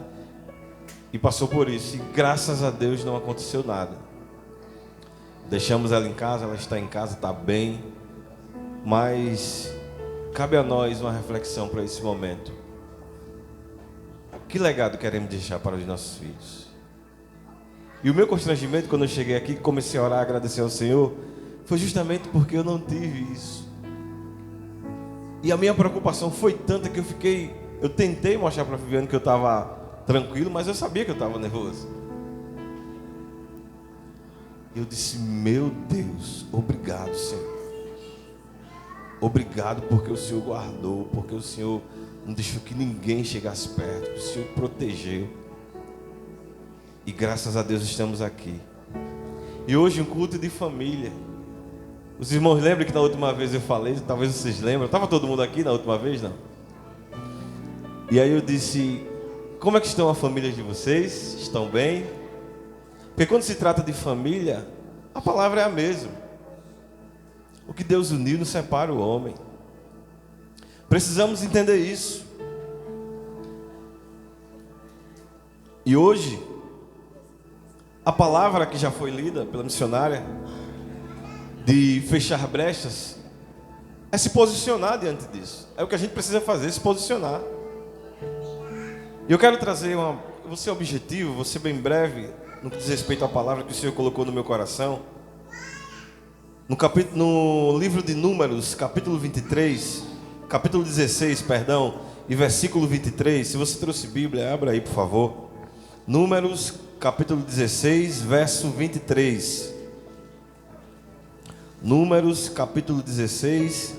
E passou por isso. E graças a Deus não aconteceu nada. Deixamos ela em casa, ela está em casa, está bem. Mas cabe a nós uma reflexão para esse momento. Que legado queremos deixar para os nossos filhos? E o meu constrangimento quando eu cheguei aqui, comecei a orar, agradecer ao Senhor, foi justamente porque eu não tive isso. E a minha preocupação foi tanta que eu tentei mostrar para a Viviane que eu estava tranquilo, mas eu sabia que eu estava nervoso. Eu disse, meu Deus, obrigado, Senhor. Obrigado porque o Senhor guardou, porque o Senhor não deixou que ninguém chegasse perto, que o Senhor protegeu. E graças a Deus estamos aqui. E hoje um culto de família. Os irmãos lembram que na última vez eu falei, talvez vocês lembram. Estava todo mundo aqui na última vez, não? E aí eu disse: como é que estão a família de vocês? Estão bem? Porque quando se trata de família, a palavra é a mesma. O que Deus uniu não separa o homem. Precisamos entender isso. E hoje, a palavra que já foi lida pela missionária, de fechar brechas, é se posicionar diante disso. É o que a gente precisa fazer, se posicionar. E eu quero trazer vou ser objetivo, vou ser bem breve, no que diz respeito à palavra que o Senhor colocou no meu coração. No livro de Números, capítulo 16, e versículo 23. Se você trouxe Bíblia, abra aí, por favor. Números, capítulo 16, verso 23. Números, capítulo 16,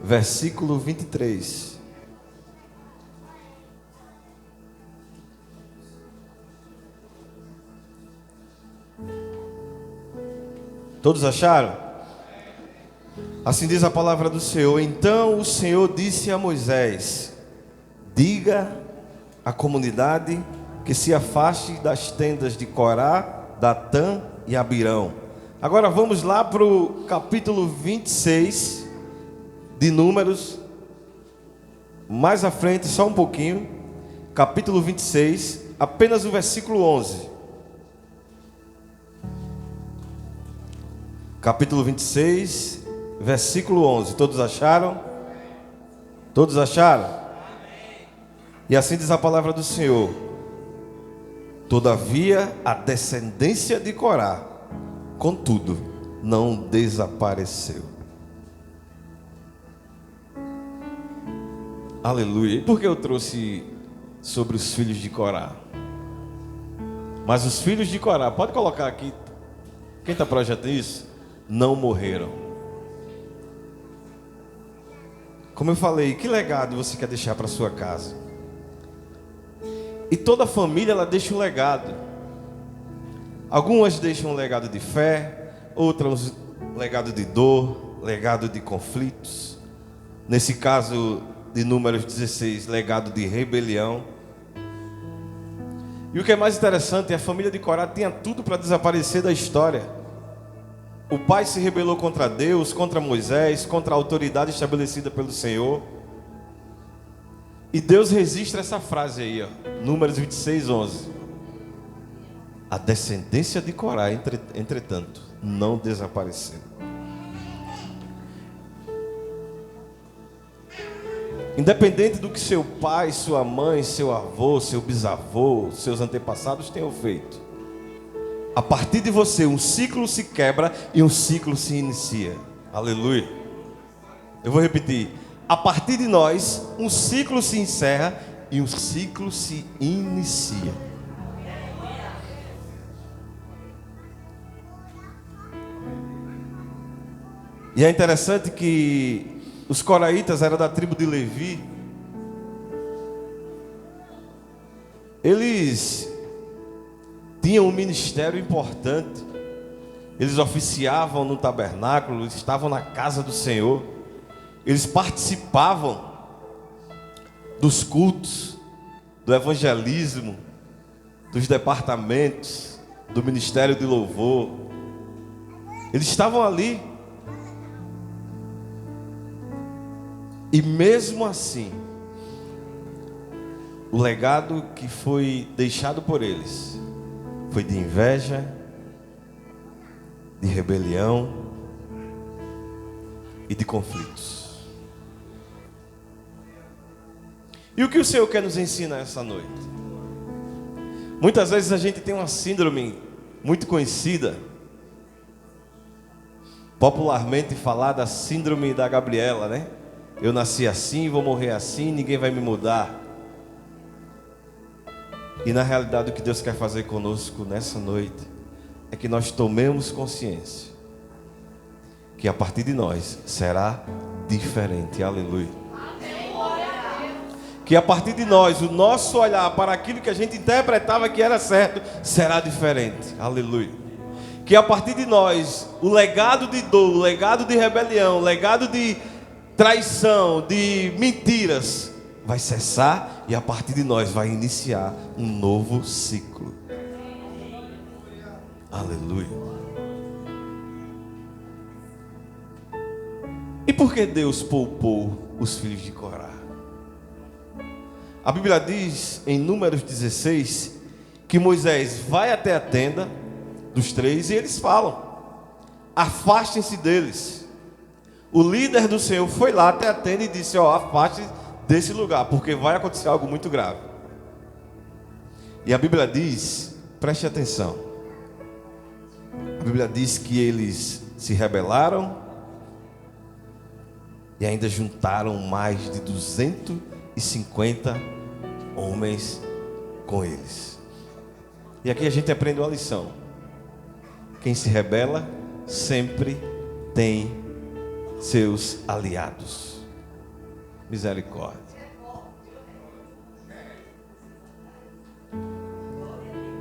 versículo 23. Todos acharam? Assim diz a palavra do Senhor. Então o Senhor disse a Moisés: diga à comunidade que se afaste das tendas de Corá, Datã e Abirão. Agora vamos lá para o capítulo 26 de Números. Mais à frente, só um pouquinho. Capítulo 26, apenas o versículo 11. Capítulo 26, versículo 11. Todos acharam? Todos acharam? E assim diz a palavra do Senhor: todavia a descendência de Corá, contudo, não desapareceu. Aleluia. E por que eu trouxe sobre os filhos de Corá? Mas os filhos de Corá, pode colocar aqui, quem está projetando isso? Não morreram. Como eu falei, que legado você quer deixar para sua casa? E toda família, ela deixa um legado. Algumas deixam um legado de fé, outras um legado de dor, legado de conflitos. Nesse caso de Números 16, legado de rebelião. E o que é mais interessante é a família de Corá tinha tudo para desaparecer da história. O pai se rebelou contra Deus, contra Moisés, contra a autoridade estabelecida pelo Senhor. E Deus registra essa frase aí, ó, Números 26, 11. A descendência de Corá, entretanto, não desapareceu. Independente do que seu pai, sua mãe, seu avô, seu bisavô, seus antepassados tenham feito, a partir de você um ciclo se quebra e um ciclo se inicia. Aleluia. Eu vou repetir. A partir de nós um ciclo se encerra e um ciclo se inicia. E é interessante que os coraitas eram da tribo de Levi. Eles tinham um ministério importante. Eles oficiavam no tabernáculo, eles estavam na casa do Senhor. Eles participavam dos cultos, do evangelismo, dos departamentos, do ministério de louvor. Eles estavam ali. E mesmo assim, o legado que foi deixado por eles foi de inveja, de rebelião e de conflitos. E o que o Senhor quer nos ensinar essa noite? Muitas vezes a gente tem uma síndrome muito conhecida, popularmente falada, a síndrome da Gabriela, né? Eu nasci assim, vou morrer assim, ninguém vai me mudar. E na realidade o que Deus quer fazer conosco nessa noite é que nós tomemos consciência que a partir de nós será diferente. Aleluia. Que a partir de nós o nosso olhar para aquilo que a gente interpretava que era certo será diferente. Aleluia. Que a partir de nós o legado de dor, o legado de rebelião, o legado de traição, de mentiras vai cessar e a partir de nós vai iniciar um novo ciclo. Aleluia. E por que Deus poupou os filhos de Corá? A Bíblia diz em Números 16 que Moisés vai até a tenda dos três e eles falam: afastem-se deles. O líder do Senhor foi lá até a tenda e disse: ó, afaste desse lugar, porque vai acontecer algo muito grave. E a Bíblia diz, preste atenção, a Bíblia diz que eles se rebelaram e ainda juntaram mais de 250 homens com eles. E aqui a gente aprende uma lição: quem se rebela sempre tem seus aliados. Misericórdia.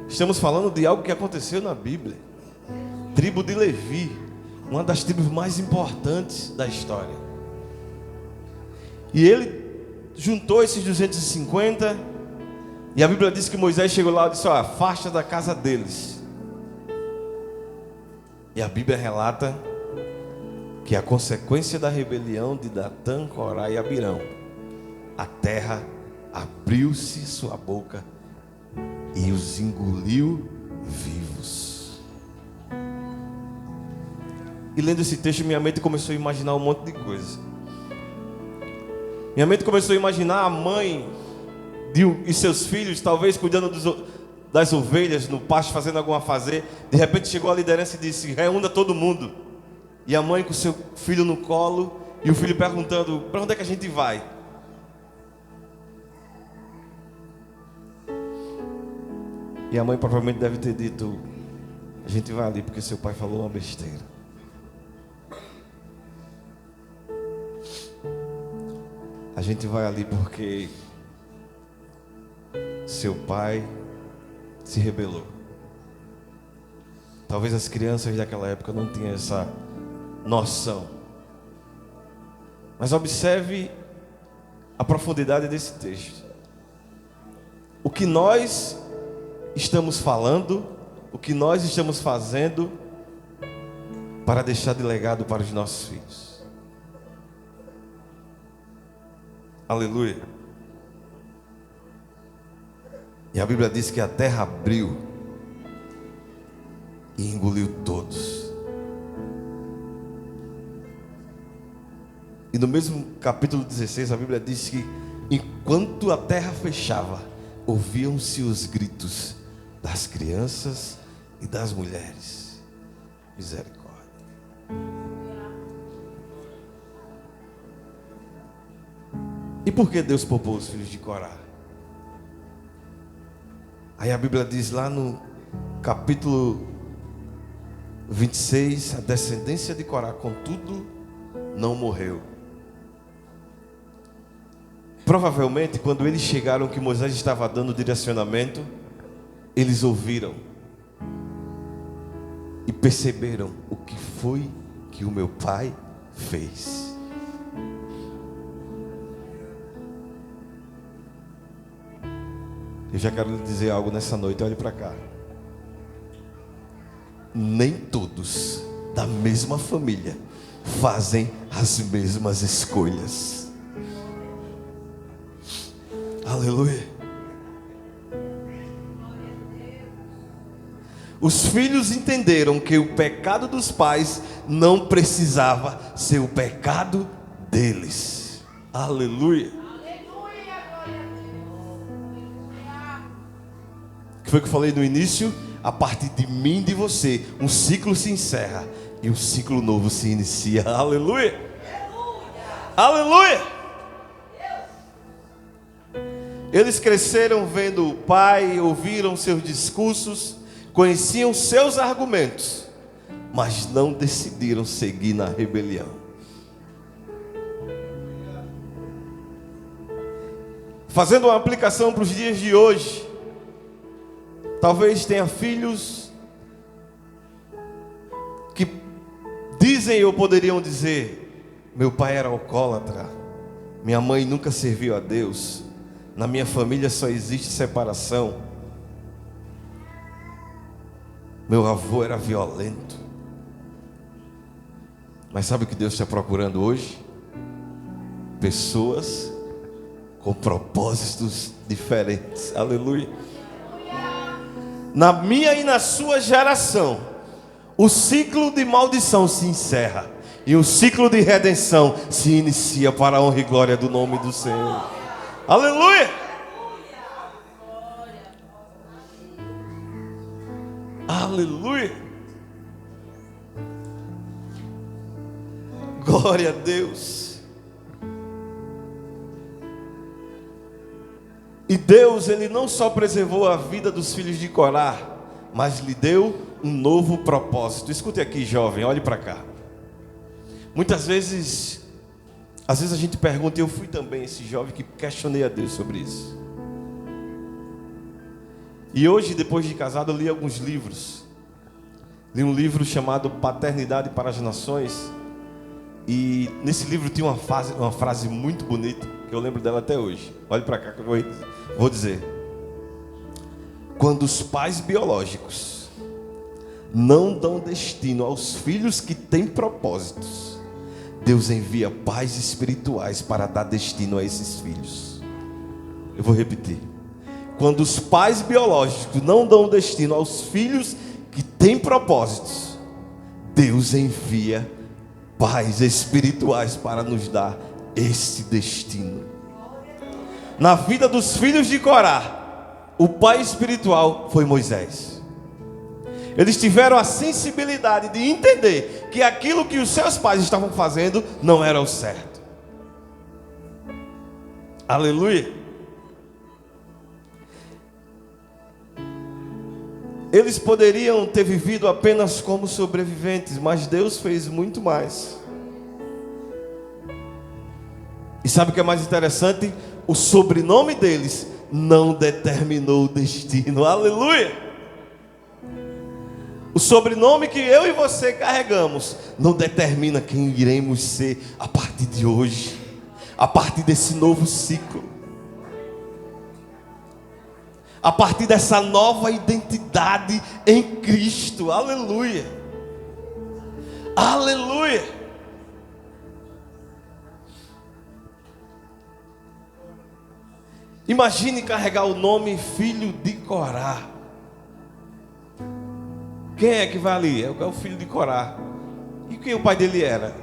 Estamos falando de algo que aconteceu na Bíblia. Tribo de Levi, uma das tribos mais importantes da história. E ele juntou esses 250, e a Bíblia diz que Moisés chegou lá e disse: ó, afasta da casa deles. E a Bíblia relata que a consequência da rebelião de Datã, Corá e Abirão, a terra abriu-se sua boca e os engoliu vivos. E lendo esse texto, minha mente começou a imaginar um monte de coisa. Minha mente começou a imaginar a mãe e seus filhos, talvez cuidando das ovelhas no pasto, fazendo alguma fazer. De repente chegou a liderança e disse: reúna todo mundo. E a mãe com seu filho no colo, e o filho perguntando: para onde é que a gente vai? E a mãe provavelmente deve ter dito: a gente vai ali porque seu pai falou uma besteira. A gente vai ali porque seu pai se rebelou. Talvez as crianças daquela época não tinham essa noção. Mas observe a profundidade desse texto. O que nós estamos falando, o que nós estamos fazendo para deixar de legado para os nossos filhos. Aleluia. E a Bíblia diz que a terra abriu e engoliu todos. E no mesmo capítulo 16, a Bíblia diz que enquanto a terra fechava, ouviam-se os gritos das crianças e das mulheres. Misericórdia. E por que Deus poupou os filhos de Corá? Aí a Bíblia diz lá no capítulo 26, a descendência de Corá, contudo, não morreu. Provavelmente, quando eles chegaram que Moisés estava dando direcionamento, eles ouviram e perceberam: o que foi que o meu pai fez. Eu já quero lhe dizer algo nessa noite, olhe para cá. Nem todos da mesma família fazem as mesmas escolhas. Aleluia. Os filhos entenderam que o pecado dos pais não precisava ser o pecado deles. Aleluia. Que foi o que eu falei no início? A partir de mim e de você, um ciclo se encerra e um ciclo novo se inicia. Aleluia. Aleluia. Eles cresceram vendo o pai, ouviram seus discursos, conheciam seus argumentos, mas não decidiram seguir na rebelião. Fazendo uma aplicação para os dias de hoje, talvez tenha filhos que dizem ou poderiam dizer: meu pai era alcoólatra, Minha mãe nunca serviu a Deus. Na minha família só existe separação. Meu avô era violento. Mas sabe o que Deus está procurando hoje? Pessoas com propósitos diferentes. Aleluia. Na minha e na sua geração, o ciclo de maldição se encerra e o ciclo de redenção se inicia para a honra e glória do nome do Senhor. Aleluia! Aleluia! Glória a Deus! E Deus, Ele não só preservou a vida dos filhos de Corá, mas lhe deu um novo propósito. Escute aqui, jovem, olhe para cá. Muitas vezes, às vezes a gente pergunta, e eu fui também esse jovem que questionei a Deus sobre isso. E hoje, depois de casado, eu li alguns livros. Li um livro chamado Paternidade para as Nações. E nesse livro tinha uma frase muito bonita, que eu lembro dela até hoje. Olhe para cá que eu vou dizer. Quando os pais biológicos não dão destino aos filhos que têm propósitos, Deus envia pais espirituais para dar destino a esses filhos. Eu vou repetir. Quando os pais biológicos não dão destino aos filhos que têm propósitos, Deus envia pais espirituais para nos dar esse destino. Na vida dos filhos de Corá, o pai espiritual foi Moisés. Eles tiveram a sensibilidade de entender que aquilo que os seus pais estavam fazendo não era o certo. Aleluia. Eles poderiam ter vivido apenas como sobreviventes, mas Deus fez muito mais. E sabe o que é mais interessante? O sobrenome deles não determinou o destino. Aleluia! O sobrenome que eu e você carregamos não determina quem iremos ser a partir de hoje, a partir desse novo ciclo, a partir dessa nova identidade em Cristo. Aleluia! Aleluia! Imagine carregar o nome filho de Corá. Quem é que vai ali? É o filho de Corá. E quem o pai dele era?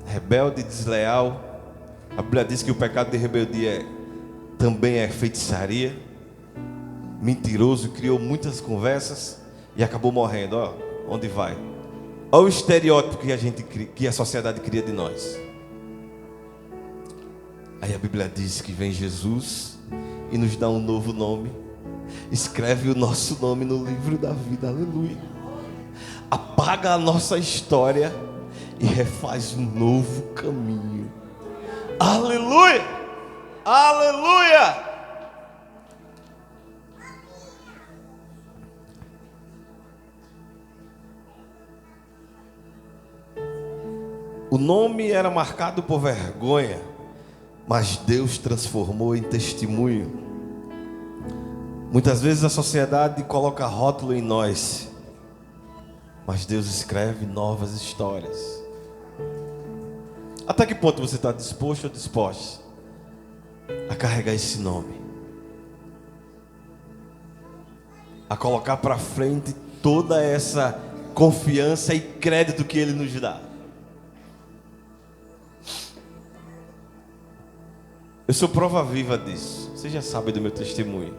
Rebelde, desleal. A Bíblia diz que o pecado de rebeldia também é feitiçaria. Mentiroso, criou muitas conversas e acabou morrendo. Ó, onde vai? Olha o estereótipo que a sociedade cria de nós. Aí a Bíblia diz que vem Jesus e nos dá um novo nome. Escreve o nosso nome no livro da vida. Aleluia. Apaga a nossa história e refaz um novo caminho. Aleluia. Aleluia. O nome era marcado por vergonha, mas Deus transformou em testemunho. Muitas vezes a sociedade coloca rótulo em nós, mas Deus escreve novas histórias. Até que ponto você está disposto ou disposta a carregar esse nome? A colocar para frente toda essa confiança e crédito que Ele nos dá. Eu sou prova viva disso. Você já sabe do meu testemunho.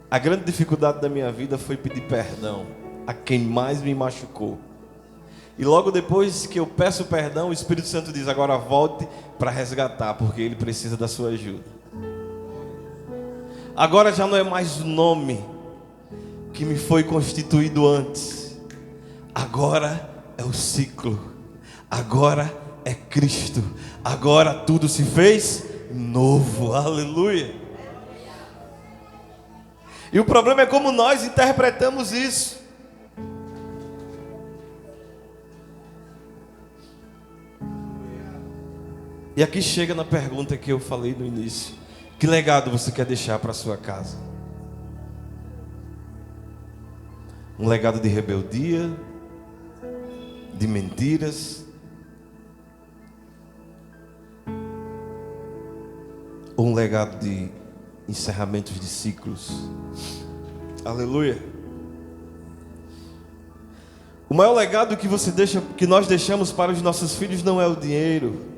A grande dificuldade da minha vida foi pedir perdão a quem mais me machucou. E logo depois que eu peço perdão, o Espírito Santo diz: agora volte para resgatar, porque ele precisa da sua ajuda. Agora já não é mais o nome que me foi constituído antes. Agora é o ciclo. Agora é Cristo. Agora tudo se fez novo. Aleluia. E o problema é como nós interpretamos isso. E aqui chega na pergunta que eu falei no início: que legado você quer deixar para sua casa? Um legado de rebeldia, de mentiras, ou um legado de encerramentos de ciclos? Aleluia. O maior legado que nós deixamos para os nossos filhos não é o dinheiro.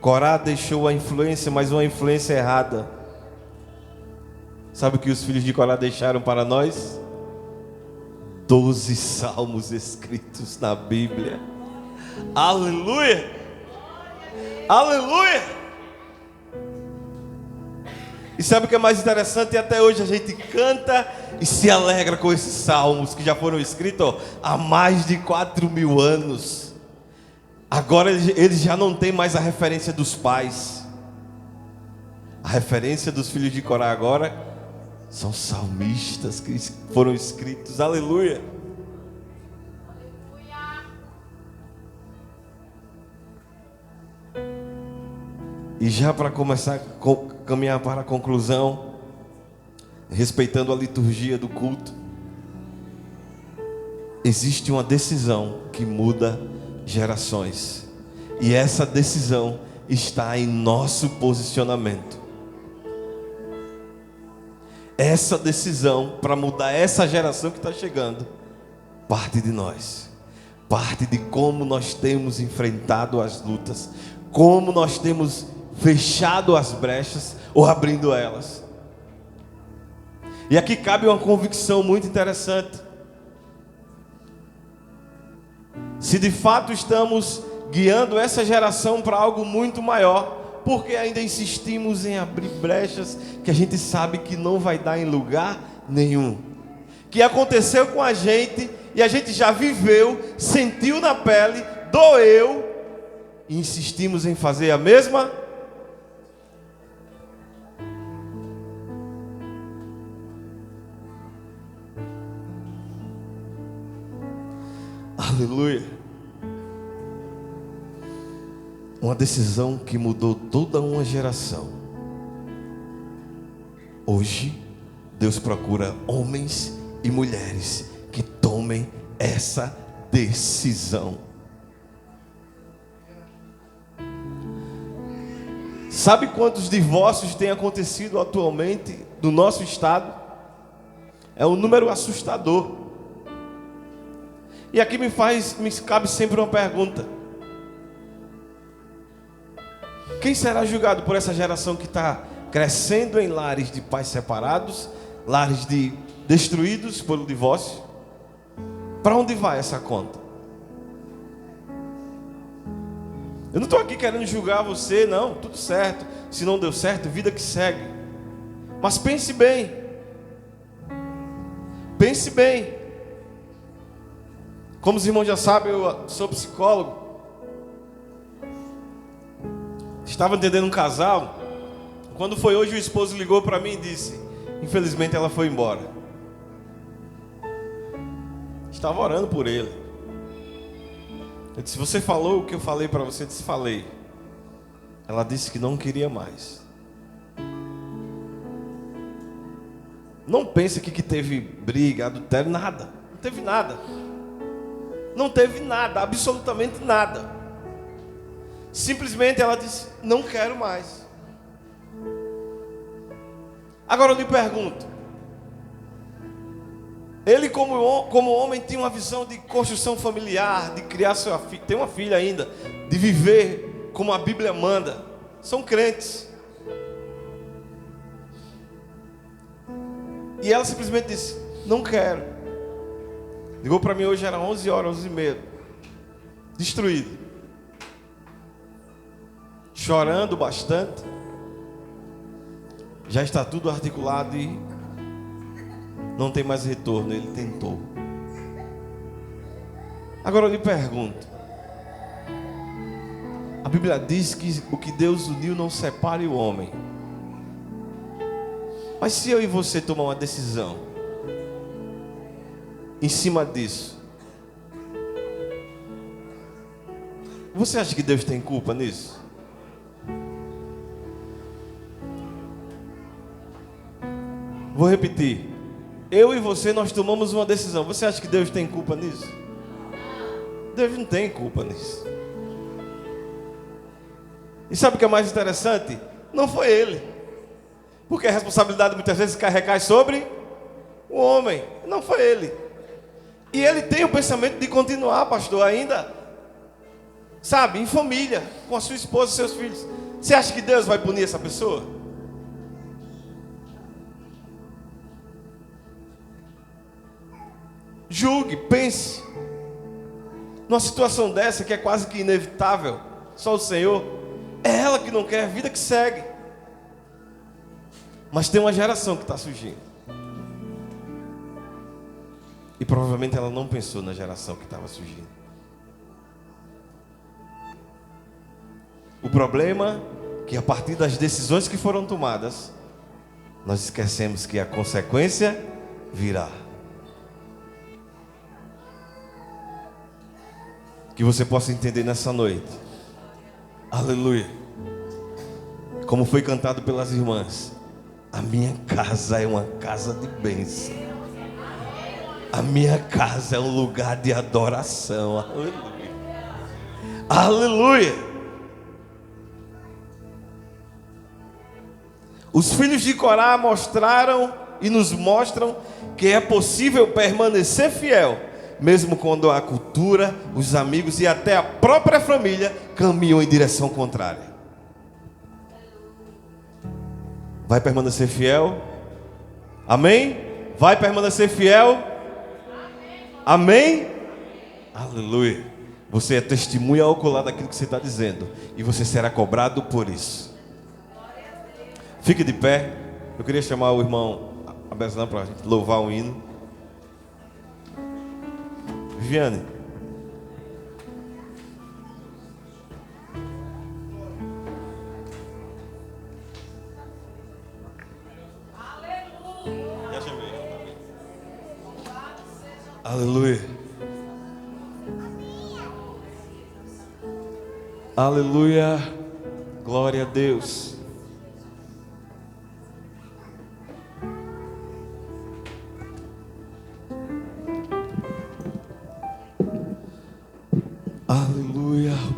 Corá deixou a influência, mas uma influência errada. Sabe o que os filhos de Corá deixaram para nós? 12 salmos escritos na Bíblia. Aleluia! Aleluia! E sabe o que é mais interessante? Até hoje a gente canta e se alegra com esses salmos que já foram escritos há mais de 4.000 anos. Agora eles já não têm mais a referência dos pais. A referência dos filhos de Corá agora são salmistas que foram escritos. Aleluia. E já para começar a caminhar para a conclusão, respeitando a liturgia do culto, existe uma decisão que muda gerações. E essa decisão está em nosso posicionamento. Essa decisão para mudar essa geração que está chegando parte de nós. Parte de como nós temos enfrentado as lutas, como nós temos fechado as brechas ou abrindo elas. E aqui cabe uma convicção muito interessante. Se de fato estamos guiando essa geração para algo muito maior, por que ainda insistimos em abrir brechas que a gente sabe que não vai dar em lugar nenhum? Que aconteceu com a gente e a gente já viveu, sentiu na pele, doeu, e insistimos em fazer a mesma? Aleluia. Uma decisão que mudou toda uma geração. Hoje, Deus procura homens e mulheres que tomem essa decisão. Sabe quantos divórcios têm acontecido atualmente no nosso estado? É um número assustador. E aqui me cabe sempre uma pergunta: quem será julgado por essa geração que está crescendo em lares de pais separados, lares destruídos pelo divórcio? Para onde vai essa conta? Eu não estou aqui querendo julgar você, não, tudo certo. Se não deu certo, vida que segue. Mas pense bem. Pense bem. Como os irmãos já sabem, eu sou psicólogo. Estava atendendo um casal. Quando foi hoje, o esposo ligou para mim e disse: infelizmente ela foi embora. Estava orando por ele. Eu disse: você falou o que eu falei para você? Eu disse: falei. Ela disse que não queria mais. Não pense que teve briga, adultério, nada. Não teve nada. Não teve nada, absolutamente nada. Simplesmente ela disse: não quero mais. Agora eu lhe pergunto, ele como homem tinha uma visão de construção familiar, de criar sua filha, tem uma filha ainda, de viver como a Bíblia manda. São crentes. E ela simplesmente disse: não quero. Ligou para mim hoje, era 11 horas, 11h30. Destruído. Chorando bastante. Já está tudo articulado e não tem mais retorno. Ele tentou. Agora eu lhe pergunto. A Bíblia diz que o que Deus uniu não separe o homem. Mas se eu e você tomar uma decisão em cima disso, você acha que Deus tem culpa nisso? Vou repetir. Eu e você, nós tomamos uma decisão. Você acha que Deus tem culpa nisso? Deus não tem culpa nisso. E sabe o que é mais interessante? Não foi ele. Porque a responsabilidade muitas vezes recai sobre o homem. Não foi ele. E ele tem o pensamento de continuar, pastor, ainda, sabe, em família, com a sua esposa e seus filhos. Você acha que Deus vai punir essa pessoa? Julgue, pense. Numa situação dessa que é quase que inevitável, só o Senhor, é ela que não quer, a vida que segue. Mas tem uma geração que está surgindo. E provavelmente ela não pensou na geração que estava surgindo. O problema é que a partir das decisões que foram tomadas, nós esquecemos que a consequência virá. Que você possa entender nessa noite. Aleluia. Como foi cantado pelas irmãs. A minha casa é uma casa de bênção. A minha casa é um lugar de adoração. Aleluia. Aleluia. Os filhos de Corá mostraram e nos mostram que é possível permanecer fiel, mesmo quando a cultura, os amigos e até a própria família caminham em direção contrária. Vai permanecer fiel? Amém? Vai permanecer fiel? Amém? Aleluia. Você é testemunha ocular daquilo que você está dizendo, e você será cobrado por isso. Fique de pé. Eu queria chamar o irmão Abeslan para a gente louvar um hino. Viviane. Aleluia. Aleluia. Glória a Deus.